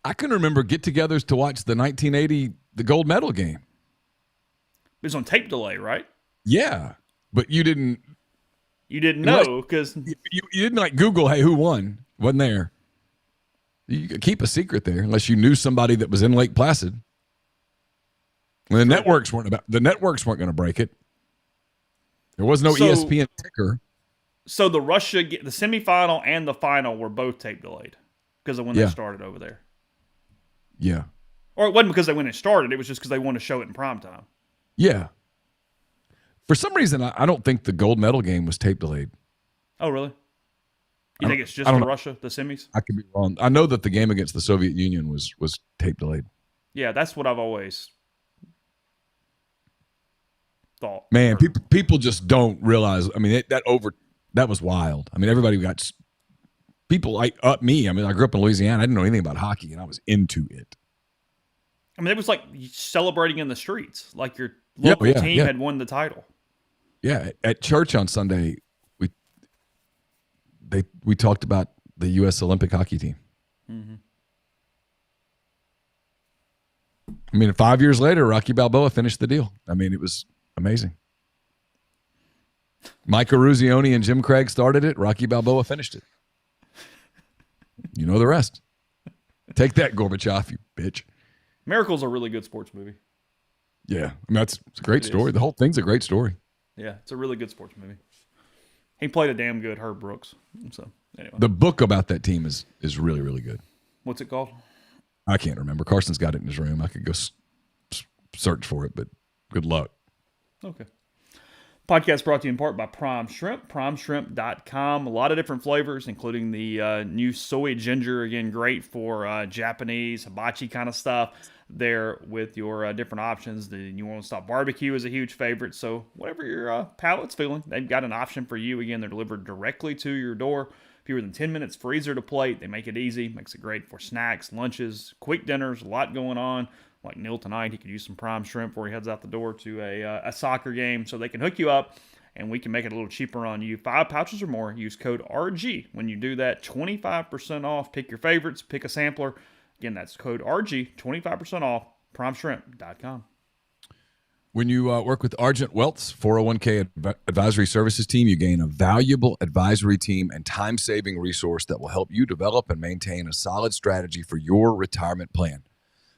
I can remember get-togethers to watch the 1980 the gold medal game. It was on tape delay, right? Yeah, but you didn't. You didn't know because You didn't like Google, hey, who won? Wasn't there. You could keep a secret there unless you knew somebody that was in Lake Placid. And the networks weren't going to break it. There was no ESPN ticker. So the semifinal and the final were both tape delayed because of when they started over there. Yeah. Or it wasn't because they when it started. It was just because they wanted to show it in prime time. Yeah. For some reason, I don't think the gold medal game was tape delayed. Oh, really? You think it's just for Russia, the semis? I could be wrong. I know that the game against the Soviet Union was tape delayed. Yeah, that's what I've always thought. Man, people just don't realize. I mean, that was wild. I mean, everybody got people like me. I mean, I grew up in Louisiana. I didn't know anything about hockey, and I was into it. I mean, it was like celebrating in the streets, like your local team had won the title. Yeah, at church on Sunday, we talked about the U.S. Olympic hockey team. Mm-hmm. I mean, 5 years later, Rocky Balboa finished the deal. I mean, it was amazing. Mike Eruzione and Jim Craig started it. Rocky Balboa finished it. You know the rest. Take that, Gorbachev, you bitch. Miracle's a really good sports movie. Yeah, I mean, it's a great story. The whole thing's a great story. Yeah, it's a really good sports movie. He played a damn good Herb Brooks. So anyway, the book about that team is really, really good. What's it called? I can't remember. Carson's got it in his room. I could go search for it, but good luck. Okay. Podcast brought to you in part by Prime Shrimp, primeshrimp.com. A lot of different flavors, including the new soy ginger. Again, great for Japanese, hibachi kind of stuff there with your different options. The New Orleans style barbecue is a huge favorite. So whatever your palate's feeling, they've got an option for you. Again, they're delivered directly to your door. Fewer than 10 minutes, freezer to plate. They make it easy. Makes it great for snacks, lunches, quick dinners, a lot going on. Like Neal tonight, he could use some prime shrimp before he heads out the door to a soccer game. So they can hook you up, and we can make it a little cheaper on you. 5 pouches or more. Use code RG. When you do that, 25% off. Pick your favorites. Pick a sampler. Again, that's code RG, 25% off, primeshrimp.com. When you work with Argent Wealth's 401k advisory services team, you gain a valuable advisory team and time-saving resource that will help you develop and maintain a solid strategy for your retirement plan.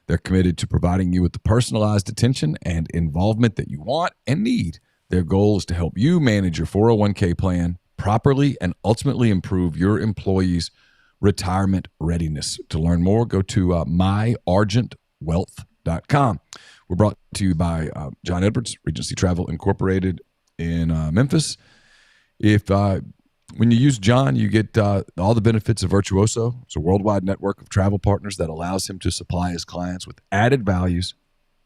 They're committed to providing you with the personalized attention and involvement that you want and need. Their goal is to help you manage your 401k plan properly and ultimately improve your employees' retirement readiness. To learn more, go to myargentwealth.com. We're brought to you by John Edwards, Regency Travel Incorporated in Memphis. When you use John, you get all the benefits of Virtuoso. It's a worldwide network of travel partners that allows him to supply his clients with added values,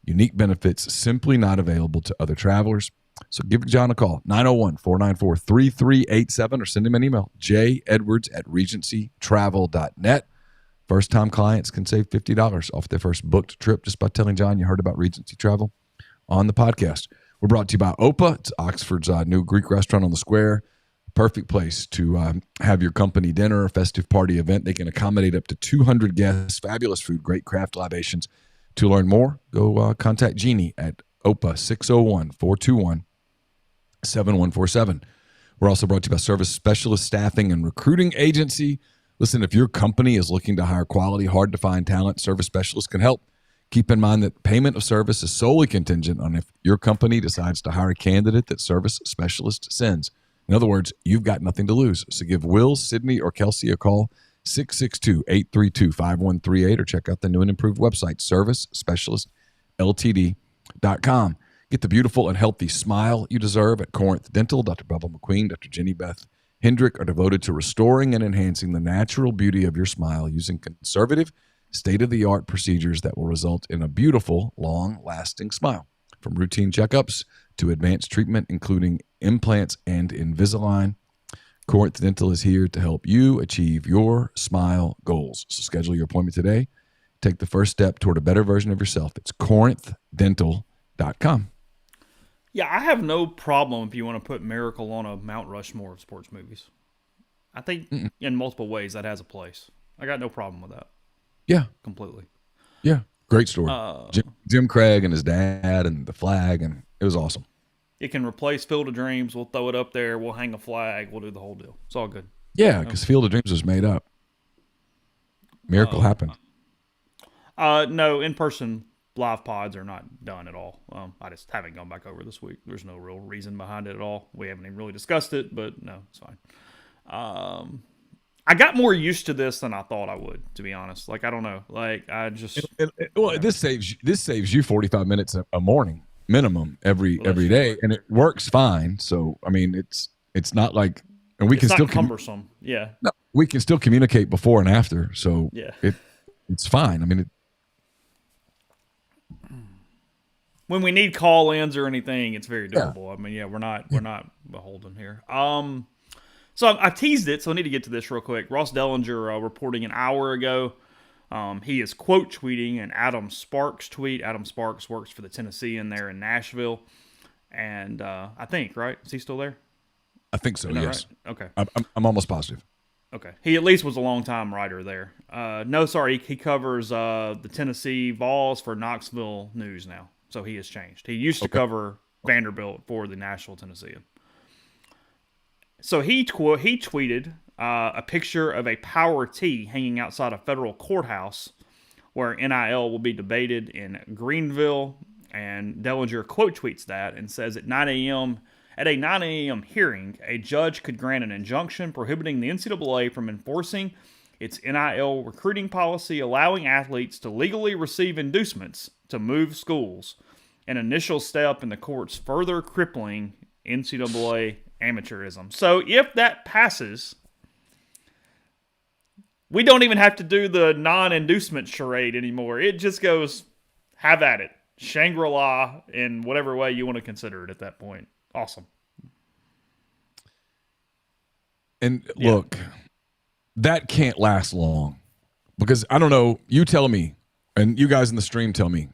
unique benefits simply not available to other travelers. So give John a call, 901-494-3387, or send him an email, jedwards@regencytravel.net. First-time clients can save $50 off their first booked trip just by telling John you heard about Regency Travel on the podcast. We're brought to you by OPA. It's Oxford's new Greek restaurant on the square. Perfect place to have your company dinner or festive party event. They can accommodate up to 200 guests, fabulous food, great craft libations. To learn more, go contact Jeannie at OPA 601-421-7147. We're also brought to you by Service Specialist Staffing and Recruiting Agency. Listen, if your company is looking to hire quality, hard-to-find talent, Service Specialists can help. Keep in mind that payment of service is solely contingent on if your company decides to hire a candidate that Service Specialist sends. In other words, you've got nothing to lose. So give Will, Sydney, or Kelsey a call, 662-832-5138, or check out the new and improved website, servicespecialistltd.com. Get the beautiful and healthy smile you deserve at Corinth Dental. Dr. Bubba McQueen, Dr. Jenny Beth Hendrick are devoted to restoring and enhancing the natural beauty of your smile using conservative, state-of-the-art procedures that will result in a beautiful, long-lasting smile. From routine checkups to advanced treatment, including implants and Invisalign, Corinth Dental is here to help you achieve your smile goals. So schedule your appointment today. Take the first step toward a better version of yourself. It's corinthdental.com. Yeah, I have no problem if you want to put Miracle on a Mount Rushmore of sports movies. I think in multiple ways that has a place. I got no problem with that. Yeah. Completely. Yeah. Great story. Jim Craig and his dad and the flag, and it was awesome. It can replace Field of Dreams. We'll throw it up there. We'll hang a flag. We'll do the whole deal. It's all good. Yeah, because Field of Dreams was made up. Miracle happened. No, in-person live pods are not done at all. I just haven't gone back over this week. There's no real reason behind it at all. We haven't even really discussed it, but no, it's fine. I got more used to this than I thought I would, to be honest. Like, I don't know. Like, I just this saves you 45 minutes a morning minimum every day, and it works fine. So I mean, it's not like, and we can still cumbersome. Yeah, no, we can still communicate before and after. So yeah, it's fine. I mean, when we need call-ins or anything, it's very doable. Yeah. I mean, yeah, we're not beholden here. So I teased it, so I need to get to this real quick. Ross Dellinger reporting an hour ago. He is quote tweeting an Adam Sparks tweet. Adam Sparks works for the Tennessean there in Nashville, and I think, right? Is he still there? I think so. Yes. Right? Okay. I'm almost positive. Okay. He at least was a long-time writer there. No, sorry, he covers the Tennessee Vols for Knoxville News now, so he has changed. He used to cover Vanderbilt for the Nashville Tennessean. So he tweeted a picture of a power tee hanging outside a federal courthouse where NIL will be debated in Greenville, and Dellinger quote tweets that and says at a 9 a.m. hearing, a judge could grant an injunction prohibiting the NCAA from enforcing its NIL recruiting policy, allowing athletes to legally receive inducements to move schools, an initial step in the court's further crippling NCAA amateurism. So if that passes, we don't even have to do the non-inducement charade anymore. It just goes, have at it. Shangri-La in whatever way you want to consider it at that point. Awesome. And look, that can't last long, because I don't know, you tell me, and you guys in the stream tell me,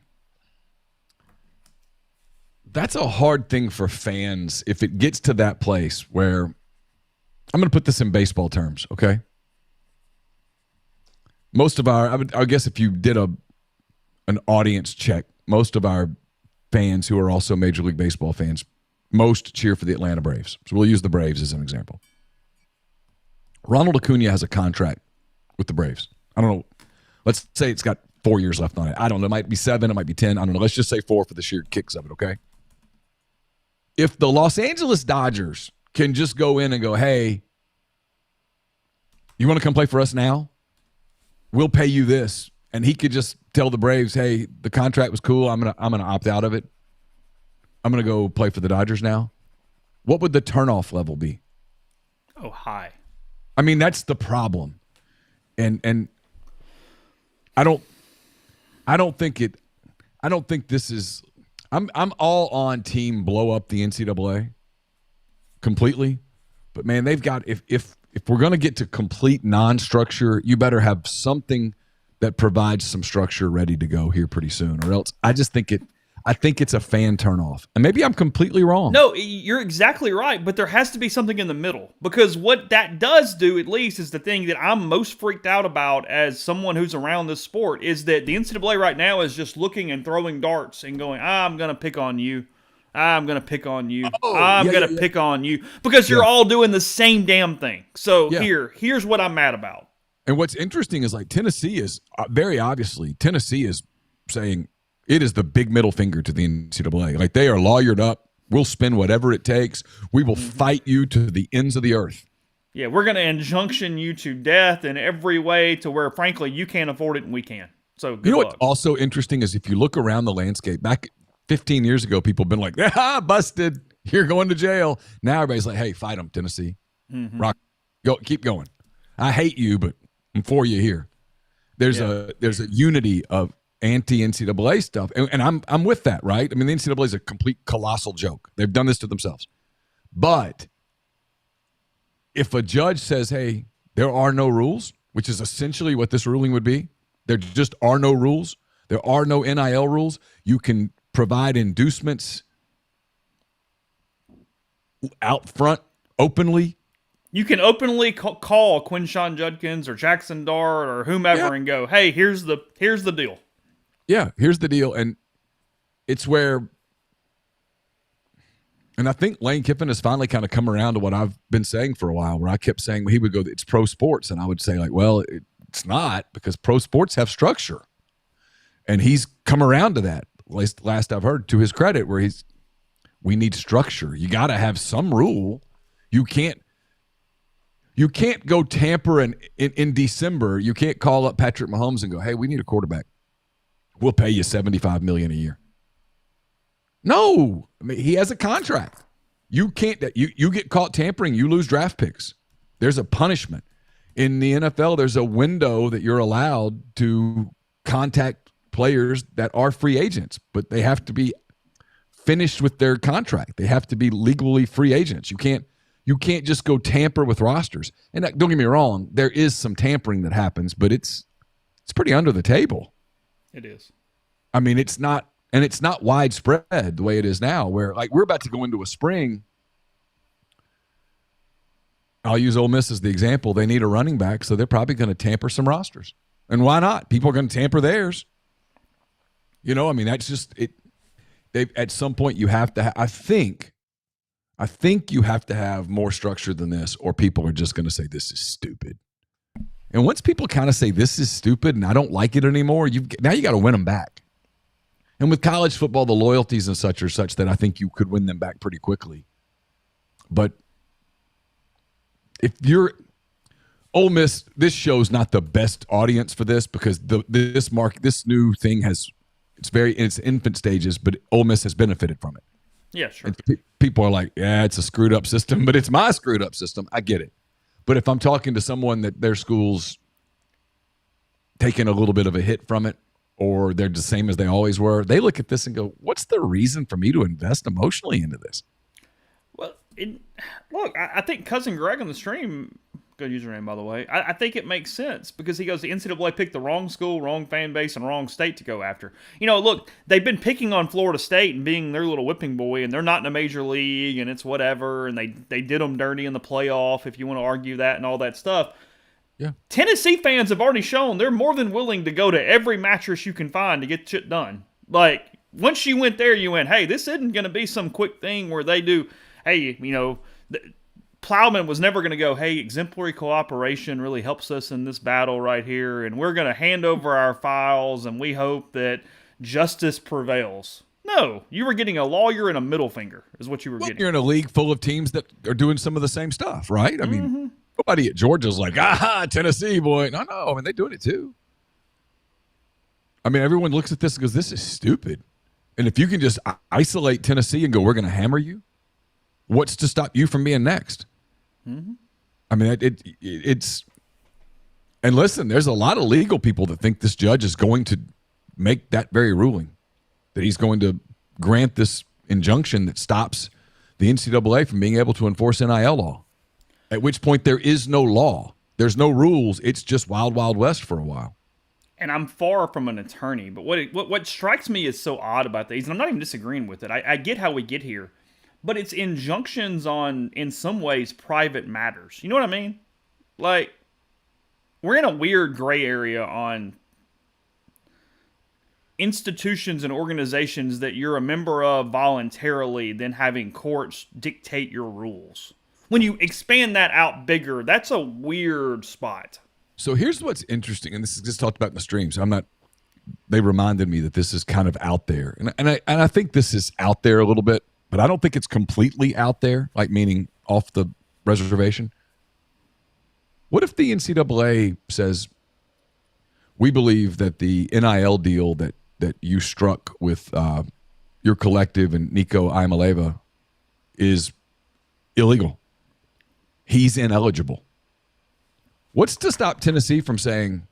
that's a hard thing for fans if it gets to that place where, I'm going to put this in baseball terms, okay? Most of our, I guess if you did an audience check, most of our fans who are also Major League Baseball fans, most cheer for the Atlanta Braves. So we'll use the Braves as an example. Ronald Acuna has a contract with the Braves. I don't know. Let's say it's got 4 years left on it. I don't know. It might be 7. It might be 10. I don't know. Let's just say 4 for the sheer kicks of it, okay? If the Los Angeles Dodgers can just go in and go, hey, you want to come play for us now? We'll pay you this. And he could just tell the Braves, hey, the contract was cool. I'm gonna opt out of it. I'm going to go play for the Dodgers now. What would the turnoff level be? Oh, high. I mean, that's the problem. And I don't think this is, I'm all on team blow up the NCAA completely. But man, they've got, if we're going to get to complete non-structure, you better have something that provides some structure ready to go here pretty soon, or else I think it's a fan turnoff. And maybe I'm completely wrong. No, you're exactly right, but there has to be something in the middle. Because what that does do, at least, is the thing that I'm most freaked out about as someone who's around this sport, is that the NCAA right now is just looking and throwing darts and going, I'm going to pick on you. I'm going to pick on you. I'm going to pick on you. Because you're all doing the same damn thing. So here's what I'm mad about. And what's interesting is, like, Tennessee is, very obviously, Tennessee is saying, it is the big middle finger to the NCAA. Like, they are lawyered up. We'll spend whatever it takes. We will fight you to the ends of the earth. Yeah, we're going to injunction you to death in every way to where, frankly, you can't afford it and we can. So good luck. What's also interesting is if you look around the landscape, back 15 years ago, people have been like, busted. You're going to jail. Now everybody's like, hey, fight them, Tennessee. Rock, go, keep going. I hate you, but I'm for you here. There's a unity of anti-NCAA stuff, and I'm with that, right? I mean, the NCAA is a complete colossal joke. They've done this to themselves. But if a judge says, hey, there are no rules, which is essentially what this ruling would be, there just are no rules, there are no NIL rules, you can provide inducements out front openly You can openly call Quinshawn Judkins or Jackson Dart or whomever and go, hey, here's the deal. Yeah, here's the deal. And it's where, and I think Lane Kiffin has finally kind of come around to what I've been saying for a while, where I kept saying, well, he would go, it's pro sports. And I would say, like, well, it's not, because pro sports have structure. And he's come around to that, last I've heard, to his credit, where we need structure. You got to have some rule. You can't go tamper in December. You can't call up Patrick Mahomes and go, hey, we need a quarterback. We'll pay you $75 million a year. No, I mean, he has a contract. You can't. You get caught tampering, you lose draft picks. There's a punishment. In the NFL, there's a window that you're allowed to contact players that are free agents, but they have to be finished with their contract. They have to be legally free agents. You can't just go tamper with rosters. And don't get me wrong, there is some tampering that happens, but it's pretty under the table. It is. I mean, it's not widespread the way it is now, where, like, we're about to go into a spring. I'll use Ole Miss as the example. They need a running back, so they're probably going to tamper some rosters. And why not? People are going to tamper theirs. I mean, that's just it. At some point, you have to I think you have to have more structure than this, or people are just going to say this is stupid. And once people kind of say this is stupid and I don't like it anymore, now you got to win them back. And with college football, the loyalties and such are such that I think you could win them back pretty quickly. But if you're Ole Miss, this show's not the best audience for this, because this new thing it's in its infant stages, but Ole Miss has benefited from it. Yeah, sure. And people are like, yeah, it's a screwed up system, but it's my screwed up system. I get it. But if I'm talking to someone that their school's taking a little bit of a hit from it, or they're the same as they always were, they look at this and go, what's the reason for me to invest emotionally into this? Well, look, I think Cousin Greg on the stream, good username, by the way, I think it makes sense, because he goes, the NCAA picked the wrong school, wrong fan base, and wrong state to go after. Look, they've been picking on Florida State and being their little whipping boy, and they're not in a major league, and it's whatever, and they did them dirty in the playoff, if you want to argue that and all that stuff. Yeah. Tennessee fans have already shown they're more than willing to go to every mattress you can find to get shit done. Like, once you went there, you went, hey, this isn't going to be some quick thing where they do, hey, Plowman was never going to go, hey, exemplary cooperation really helps us in this battle right here, and we're going to hand over our files, and we hope that justice prevails. No, you were getting a lawyer and a middle finger is what you were getting. You're in a league full of teams that are doing some of the same stuff, right? I mean, nobody at Georgia's like, Tennessee, boy. No, I mean, they're doing it too. I mean, everyone looks at this and goes, this is stupid. And if you can just isolate Tennessee and go, we're going to hammer you, what's to stop you from being next? Mm-hmm. I mean, it's – and listen, there's a lot of legal people that think this judge is going to make that very ruling, that he's going to grant this injunction that stops the NCAA from being able to enforce NIL law, at which point there is no law. There's no rules. It's just wild, wild west for a while. And I'm far from an attorney, but what strikes me as so odd about these, and I'm not even disagreeing with it, I get how we get here, but it's injunctions on, in some ways, private matters. You know what I mean? Like, we're in a weird gray area on institutions and organizations that you're a member of voluntarily, then having courts dictate your rules. When you expand that out bigger, that's a weird spot. So here's what's interesting, and this is just talked about in the streams. They reminded me that this is kind of out there. And I think this is out there a little bit, but I don't think it's completely out there, like meaning off the reservation. What if the NCAA says, we believe that the NIL deal that you struck with your collective and Nico Iamaleava is illegal? He's ineligible. What's to stop Tennessee from saying,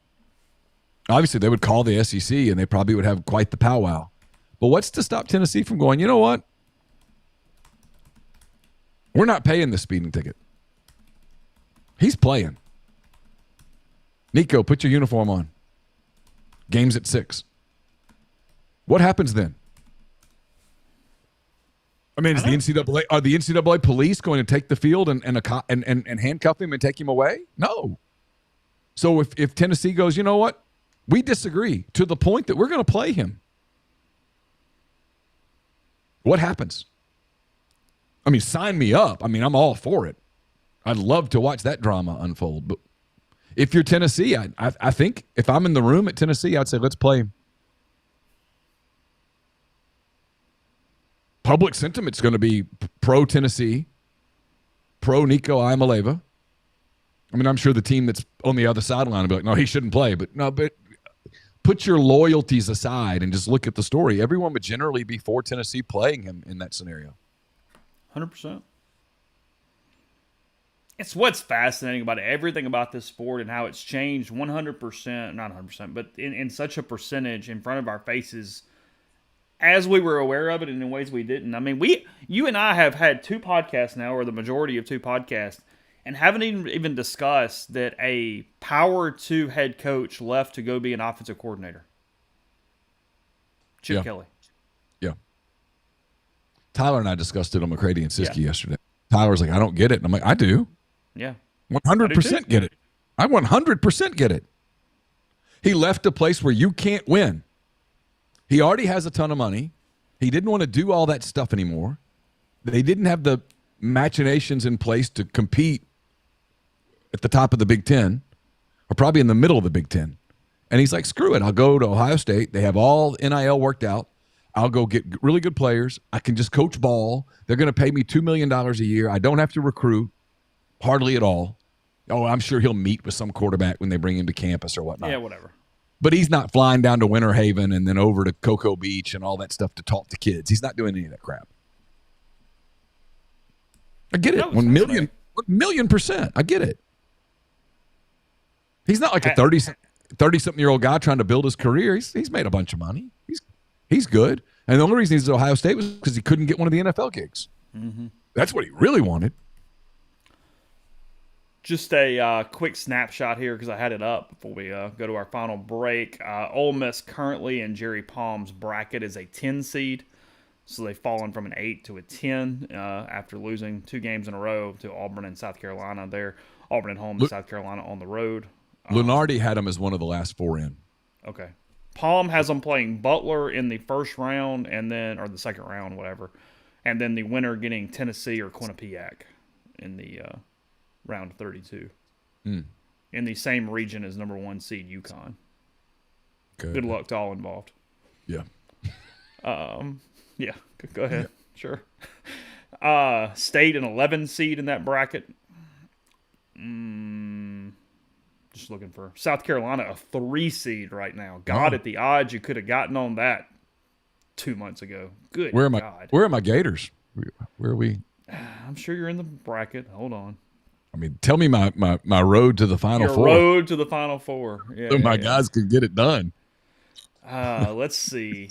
obviously they would call the SEC and they probably would have quite the powwow, but what's to stop Tennessee from going, you know what? We're not paying the speeding ticket. He's playing. Nico, put your uniform on. Game's at 6. What happens then? I mean, is the NCAA police going to take the field and handcuff him and take him away? No. So if Tennessee goes, you know what? We disagree to the point that we're going to play him. What happens? I mean, sign me up. I mean, I'm all for it. I'd love to watch that drama unfold. But if you're Tennessee, I think if I'm in the room at Tennessee, I'd say let's play him. Public sentiment's going to be pro-Tennessee, pro-Nico Iamaleava. I mean, I'm sure the team that's on the other sideline will be like, no, he shouldn't play. But put your loyalties aside and just look at the story. Everyone would generally be for Tennessee playing him in that scenario. 100%. It's what's fascinating about everything about this sport and how it's changed 100%, not 100%, but in such a percentage in front of our faces as we were aware of it and in ways we didn't. I mean, you and I have had 2 podcasts now, or the majority of 2 podcasts, and haven't even discussed that a Power 2 head coach left to go be an offensive coordinator. Chip Kelly. Yeah. Tyler and I discussed it on McCready and Siskey yesterday. Tyler's like, I don't get it. And I'm like, I do. Yeah. 100% get it. I 100% get it. He left a place where you can't win. He already has a ton of money. He didn't want to do all that stuff anymore. They didn't have the machinations in place to compete at the top of the Big Ten, or probably in the middle of the Big Ten. And he's like, screw it. I'll go to Ohio State. They have all NIL worked out. I'll go get really good players. I can just coach ball. They're going to pay me $2 million a year. I don't have to recruit hardly at all. Oh, I'm sure he'll meet with some quarterback when they bring him to campus or whatnot. Yeah, whatever. But he's not flying down to Winter Haven and then over to Cocoa Beach and all that stuff to talk to kids. He's not doing any of that crap. I get it. 1 million%. I get it. He's not like a 30-something-year-old guy trying to build his career. He's made a bunch of money. He's good. And the only reason he's at Ohio State was because he couldn't get one of the NFL gigs. Mm-hmm. That's what he really wanted. Just a quick snapshot here because I had it up before we go to our final break. Ole Miss currently in Jerry Palm's bracket is a 10 seed. So they've fallen from an 8 to a 10 after losing 2 games in a row to Auburn and South Carolina. They're Auburn at home and South Carolina on the road. Lunardi had them as one of the last 4 in. Okay. Palm has them playing Butler in the first round or the second round, whatever. And then the winner getting Tennessee or Quinnipiac in the round of 32. In the same region as number 1 seed UConn. Good luck to all involved. Yeah. Yeah, go ahead. Yeah. Sure. State an 11 seed in that bracket. Just looking for South Carolina, a 3 seed right now. God, at the odds you could have gotten on that 2 months ago. Good God. Where are my Gators? Where are we? I'm sure you're in the bracket. Hold on. I mean, tell me my road to the Final Four. Road to the Final Four. Yeah, so my guys could get it done. Let's see.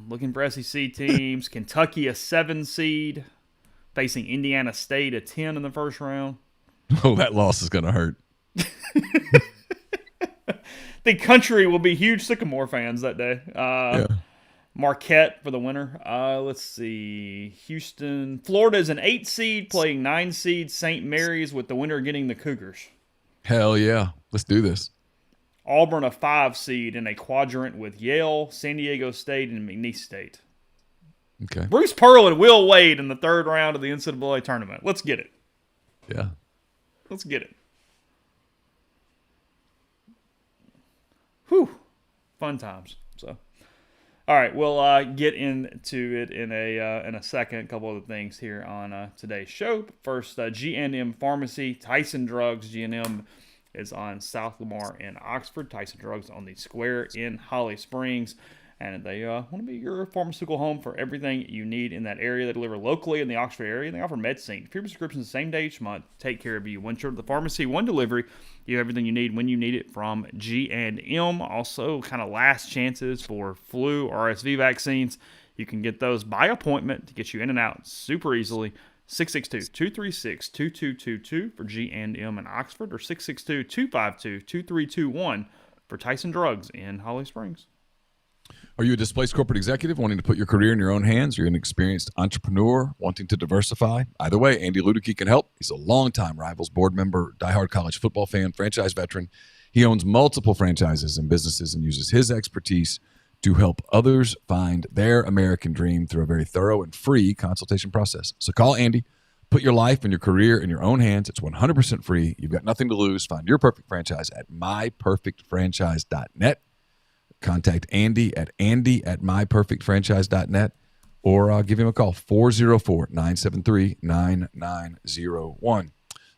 Looking for SEC teams. Kentucky, a 7 seed, facing Indiana State, a 10 in the first round. Oh, that loss is going to hurt. The country will be huge Sycamore fans that day. Marquette for the winner. Let's see. Houston. Florida is an 8 seed playing 9 seed St. Mary's with the winner getting the Cougars. Hell yeah. Let's do this. Auburn, a 5 seed in a quadrant with Yale, San Diego State, and McNeese State. Okay. Bruce Pearl and Will Wade in the 3rd round of the NCAA tournament. Let's get it. Yeah. Let's get it. Whew. Fun times. So, all right, we'll get into it in a second. A couple other things here on today's show. But first, G&M Pharmacy, Tyson Drugs. G&M is on South Lamar in Oxford. Tyson Drugs on the Square in Holly Springs. And they want to be your pharmaceutical home for everything you need in that area. They deliver locally in the Oxford area, and they offer medicine. 3 prescriptions the same day each month. Take care of you. One trip to the pharmacy, 1 delivery. You have everything you need when you need it from G&M. Also, kind of last chances for flu, RSV vaccines. You can get those by appointment to get you in and out super easily. 662-236-2222 for G&M in Oxford, or 662-252-2321 for Tyson Drugs in Holly Springs. Are you a displaced corporate executive wanting to put your career in your own hands? You're an experienced entrepreneur wanting to diversify? Either way, Andy Ludicky can help. He's a longtime Rivals board member, diehard college football fan, franchise veteran. He owns multiple franchises and businesses and uses his expertise to help others find their American dream through a very thorough and free consultation process. So call Andy. Put your life and your career in your own hands. It's 100% free. You've got nothing to lose. Find your perfect franchise at myperfectfranchise.net. Contact Andy at myperfectfranchise.net or give him a call, 404-973-9901.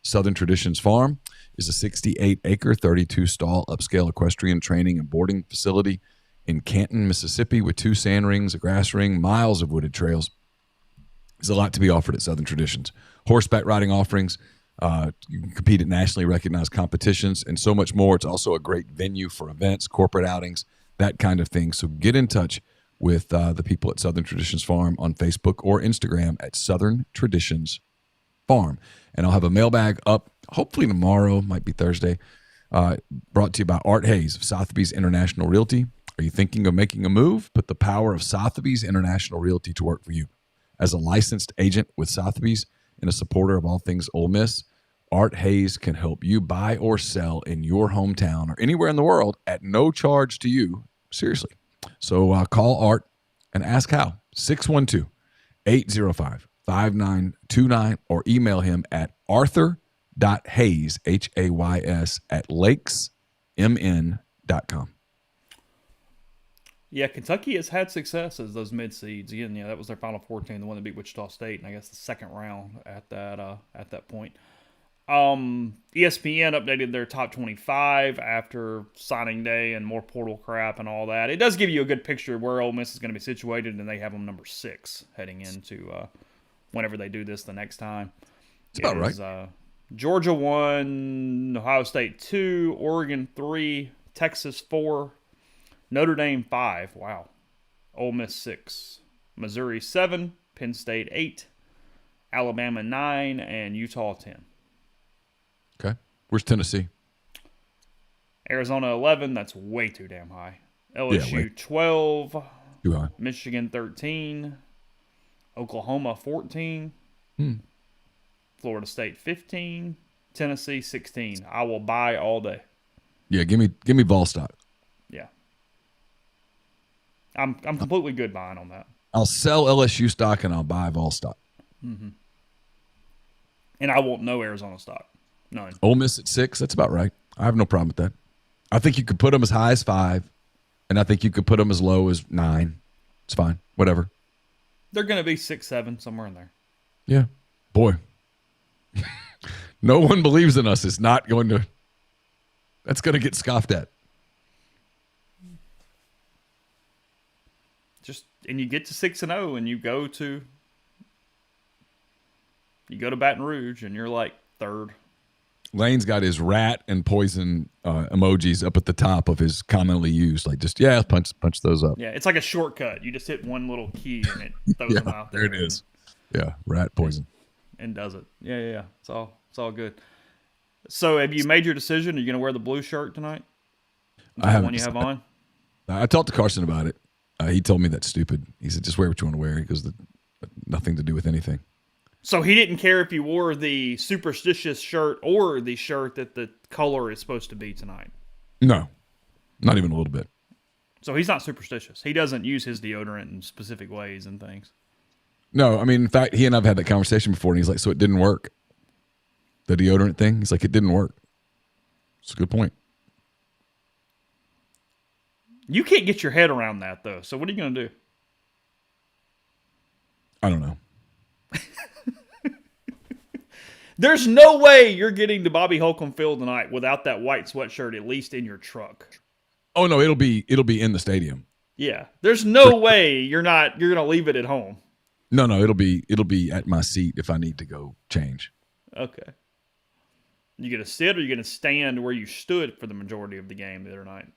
Southern Traditions Farm is a 68-acre, 32-stall upscale equestrian training and boarding facility in Canton, Mississippi, with 2 sand rings, a grass ring, miles of wooded trails. There's a lot to be offered at Southern Traditions. Horseback riding offerings, you can compete at nationally recognized competitions, and so much more. It's also a great venue for events, corporate outings, that kind of thing. So get in touch with the people at Southern Traditions Farm on Facebook or Instagram at Southern Traditions Farm. And I'll have a mailbag up hopefully tomorrow, might be Thursday, brought to you by Art Hayes of Sotheby's International Realty. Are you thinking of making a move? Put the power of Sotheby's International Realty to work for you. As a licensed agent with Sotheby's and a supporter of all things Ole Miss, Art Hayes can help you buy or sell in your hometown or anywhere in the world at no charge to you. Seriously. So call Art and ask how. 612-805-5929 or email him at arthur.hayes, Hays, at lakesmn.com. Yeah, Kentucky has had success as those mid seeds. Again, that was their Final Four team, the one that beat Wichita State, and I guess the second round at that point. ESPN updated their top 25 after signing day and more portal crap and all that. It does give you a good picture of where Ole Miss is going to be situated, and they have them number 6 heading into whenever they do this the next time. It's about right. Georgia 1, Ohio State 2, Oregon 3, Texas 4, Notre Dame 5, wow. Ole Miss 6, Missouri 7, Penn State 8, Alabama 9, and Utah 10. Okay. Where's Tennessee? Arizona 11, that's way too damn high. LSU 12, too high. Michigan 13, Oklahoma 14, Florida State 15, Tennessee 16. I will buy all day. Yeah, give me Vol stock. Yeah. I'm completely good buying on that. I'll sell LSU stock and I'll buy Vol stock. Mm-hmm. And I won't know Arizona stock. None. Ole Miss at 6, that's about right. I have no problem with that. I think you could put them as high as 5, and I think you could put them as low as 9. It's fine. Whatever. They're going to be 6, 7, somewhere in there. Yeah. Boy. No one believes in us. It's not going to – that's going to get scoffed at. And you get to 6-0, and you go to Baton Rouge, and you're like 3rd. Lane's got his rat and poison emojis up at the top of his commonly used. Like, just, punch those up. Yeah, it's like a shortcut. You just hit one little key, and it throws them out there. There it is. Yeah, rat poison. And does it. Yeah. It's all good. So have you made your decision? Are you going to wear the blue shirt tonight? I haven't. The one you have on? I talked to Carson about it. He told me that's stupid. He said, just wear what you want to wear. He goes, nothing to do with anything. So he didn't care if you wore the superstitious shirt or the shirt that the color is supposed to be tonight? No, not even a little bit. So he's not superstitious. He doesn't use his deodorant in specific ways and things. No, I mean, in fact, he and I've had that conversation before, and he's like, so it didn't work? The deodorant thing? He's like, it didn't work. It's a good point. You can't get your head around that, though. So what are you going to do? I don't know. There's no way you're getting to Bobby Holcomb Field tonight without that white sweatshirt at least in your truck. Oh no, it'll be in the stadium. Yeah, there's no way you're going to leave it at home. No, it'll be at my seat if I need to go change. Okay. You going to sit or you going to stand where you stood for the majority of the game the other night?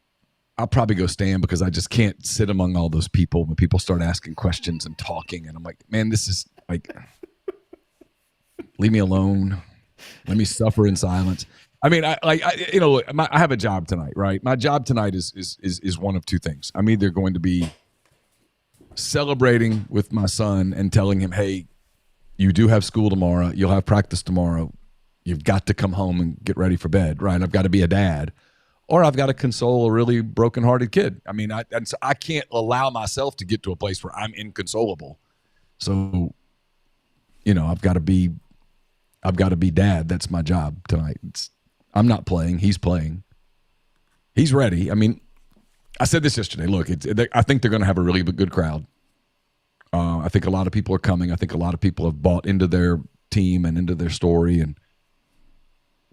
I'll probably go stand because I just can't sit among all those people when people start asking questions and talking, and I'm like, man, this is like. Leave me alone. Let me suffer in silence. I mean, I have a job tonight, right? My job tonight is one of two things. I'm either going to be celebrating with my son and telling him, hey, you do have school tomorrow. You'll have practice tomorrow. You've got to come home and get ready for bed, right? I've got to be a dad, or I've got to console a really brokenhearted kid. I mean, so I can't allow myself to get to a place where I'm inconsolable. So, I've got to be dad. That's my job tonight. I'm not playing. He's playing. He's ready. I mean, I said this yesterday. Look, I think they're going to have a really good crowd. I think a lot of people are coming. I think a lot of people have bought into their team and into their story. And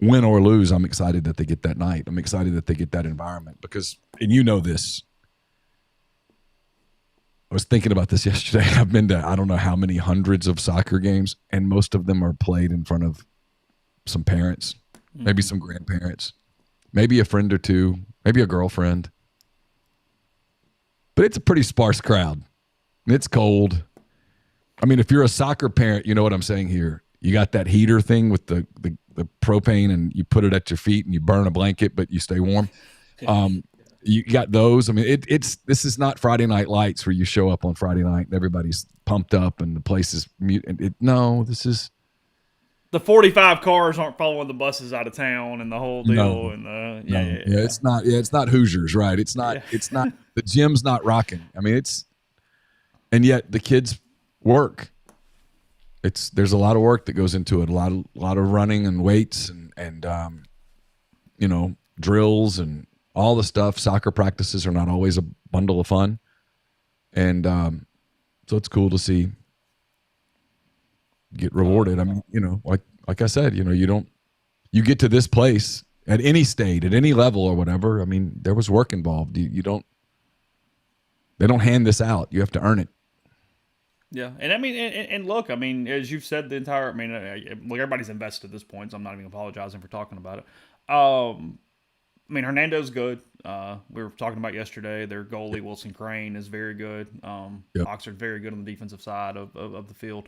win or lose, I'm excited that they get that night. I'm excited that they get that environment because, and this, I was thinking about this yesterday. I've been to I don't know how many hundreds of soccer games, and most of them are played in front of some parents, maybe some grandparents, maybe a friend or two, maybe a girlfriend. But it's a pretty sparse crowd. It's cold. I mean, if you're a soccer parent, you know what I'm saying here. You got that heater thing with the propane, and you put it at your feet, and you burn a blanket, but you stay warm. You got those. I mean, this is not Friday Night Lights where you show up on Friday night and everybody's pumped up and the place is mute. No, this is the 45 cars aren't following the buses out of town and the whole deal. No, and it's not. Yeah, it's not Hoosiers, right? It's not. Yeah. It's not. The gym's not rocking. I mean, and yet the kids work. There's a lot of work that goes into it. A lot of running and weights and drills and all the stuff. Soccer practices are not always a bundle of fun, and so it's cool to see get rewarded. I mean, like I said, you get to this place at any state, at any level or whatever. I mean, there was work involved. They don't hand this out. You have to earn it. Yeah, and I mean, and look, I mean, as you've said, everybody's invested at this point, so I'm not even apologizing for talking about it. I mean, Hernando's good. We were talking about yesterday. Their goalie, Wilson Crane, is very good. Oxford's very good on the defensive side of the field.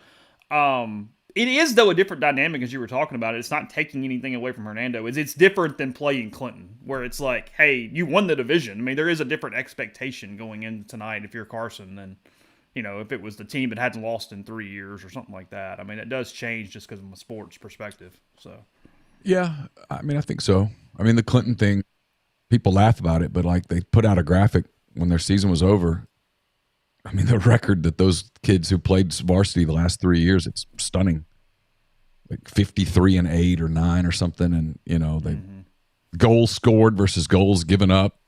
It is, though, a different dynamic as you were talking about it. It's not taking anything away from Hernando. It's different than playing Clinton, where it's like, hey, you won the division. I mean, there is a different expectation going in tonight if you're Carson than, if it was the team that hadn't lost in 3 years or something like that. I mean, it does change just because of a sports perspective. So, yeah, I mean, I think so. I mean, the Clinton thing, people laugh about it, but like they put out a graphic when their season was over. I mean, the record that those kids who played varsity the last 3 years, it's stunning. Like 53-8 or 9 or something. And, they goals scored versus goals given up,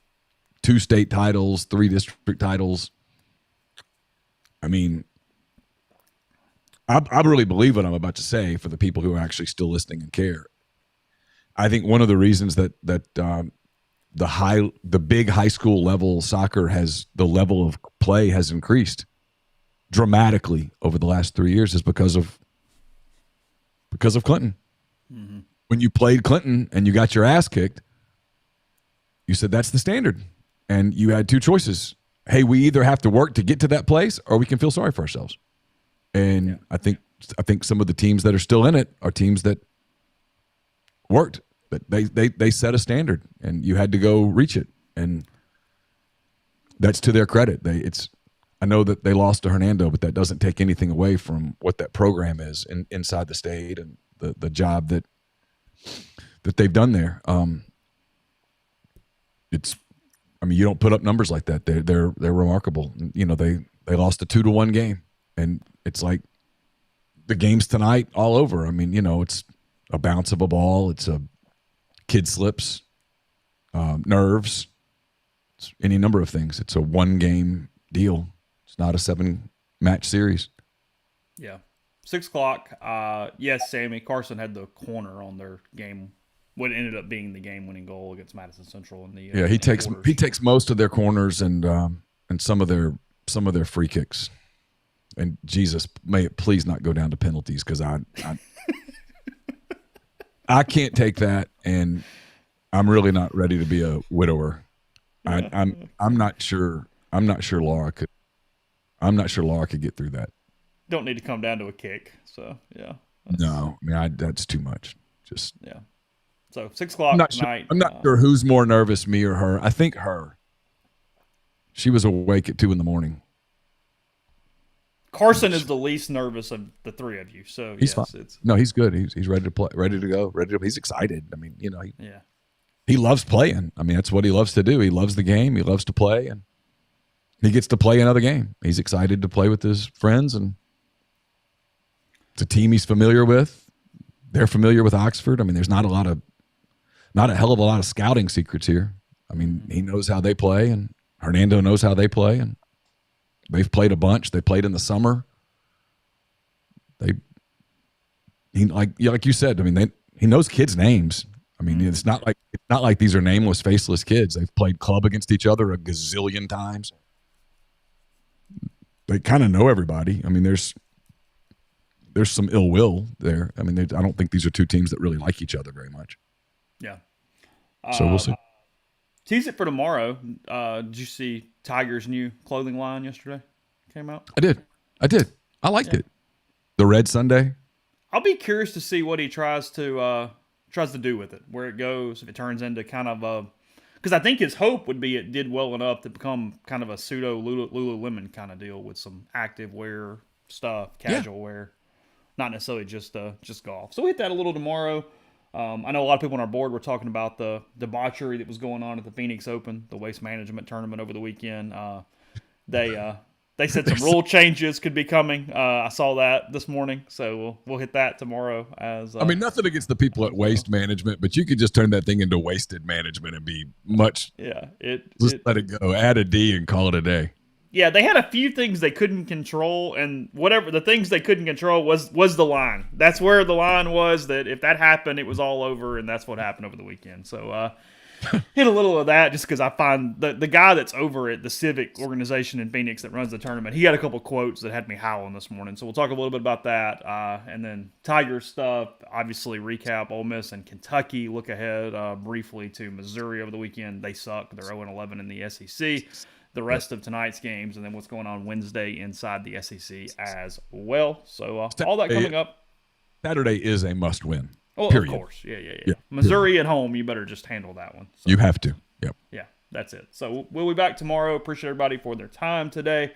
2 state titles, 3 district titles. I mean, I really believe what I'm about to say for the people who are actually still listening and care. I think one of the reasons that the big high school level soccer the level of play has increased dramatically over the last 3 years is because of Clinton. Mm-hmm. When you played Clinton and you got your ass kicked, you said that's the standard, and you had 2 choices. Hey, we either have to work to get to that place, or we can feel sorry for ourselves. And I think some of the teams that are still in it are teams that worked. But they set a standard, and you had to go reach it, and that's to their credit. I know that they lost to Hernando, but that doesn't take anything away from what that program is inside the state and the job that they've done there. You don't put up numbers like that. They're remarkable. They lost a 2-1 game, and it's like the game's tonight all over. I mean, it's a bounce of a ball. It's a kid slips, nerves, it's any number of things. It's a 1-game deal. It's not a 7-match series. Yeah. 6 o'clock. Yes, Sammy, Carson had the corner on their game. What ended up being the game-winning goal against Madison Central in the he takes most of their corners and some of their free kicks. And Jesus, may it please not go down to penalties, because I can't take that, and I'm really not ready to be a widower. I'm not sure Laura could. I'm not sure Laura could get through that. Don't need to come down to a kick. So yeah. No, I mean, that's too much. Just yeah. So 6 o'clock tonight. I'm not sure who's more nervous, me or her. I think her. She was awake at 2 a.m. Carson is the least nervous of the three of you. So He's fine. No, he's good. He's ready to play, ready to go, he's excited. I mean, he loves playing. I mean, that's what he loves to do. He loves the game. He loves to play, and he gets to play another game. He's excited to play with his friends, and it's a team he's familiar with. They're familiar with Oxford. I mean, there's not a hell of a lot of scouting secrets here. I mean, he knows how they play, and Hernando knows how they play, and they've played a bunch. They played in the summer. Like you said. I mean, he knows kids' names. I mean, it's not like these are nameless, faceless kids. They've played club against each other a gazillion times. They kind of know everybody. I mean, there's some ill will there. I mean, I don't think these are two teams that really like each other very much. Yeah. So we'll see. Tease it for tomorrow. Did you see Tiger's new clothing line yesterday? Came out? I did. I liked it. The red Sunday. I'll be curious to see what he tries to do with it, where it goes, if it turns into kind of a – because I think his hope would be it did well enough to become kind of a pseudo Lululemon kind of deal with some active wear stuff, casual wear, not necessarily just golf. So we'll hit that a little tomorrow. I know a lot of people on our board were talking about the debauchery that was going on at the Phoenix Open, the waste management tournament over the weekend. They said some rule changes could be coming. I saw that this morning, so we'll hit that tomorrow. I mean, nothing against the people at Waste Management, but you could just turn that thing into Wasted Management and be much. Yeah, let it go. Add a D and call it a day. Yeah, they had a few things they couldn't control, and whatever the things they couldn't control was the line. That's where the line was. That if that happened, it was all over, and that's what happened over the weekend. So. Hit a little of that just because I find the guy that's over at the civic organization in Phoenix that runs the tournament, he had a couple quotes that had me howling this morning. So we'll talk a little bit about that. And then Tiger stuff, obviously recap Ole Miss and Kentucky. Look ahead briefly to Missouri over the weekend. They suck. They're 0-11 in the SEC. The rest of tonight's games, and then what's going on Wednesday inside the SEC as well. So all that coming up. Saturday is a must-win. Oh, of course. Yeah. Missouri at home, you better just handle that one. So, you have to. Yep. Yeah, that's it. So we'll be back tomorrow. Appreciate everybody for their time today,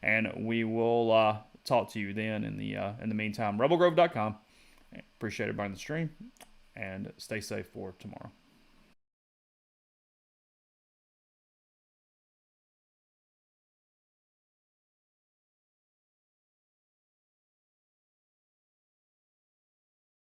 and we will talk to you then. In the meantime, rebelgrove.com. Appreciate everybody in the stream, and stay safe for tomorrow.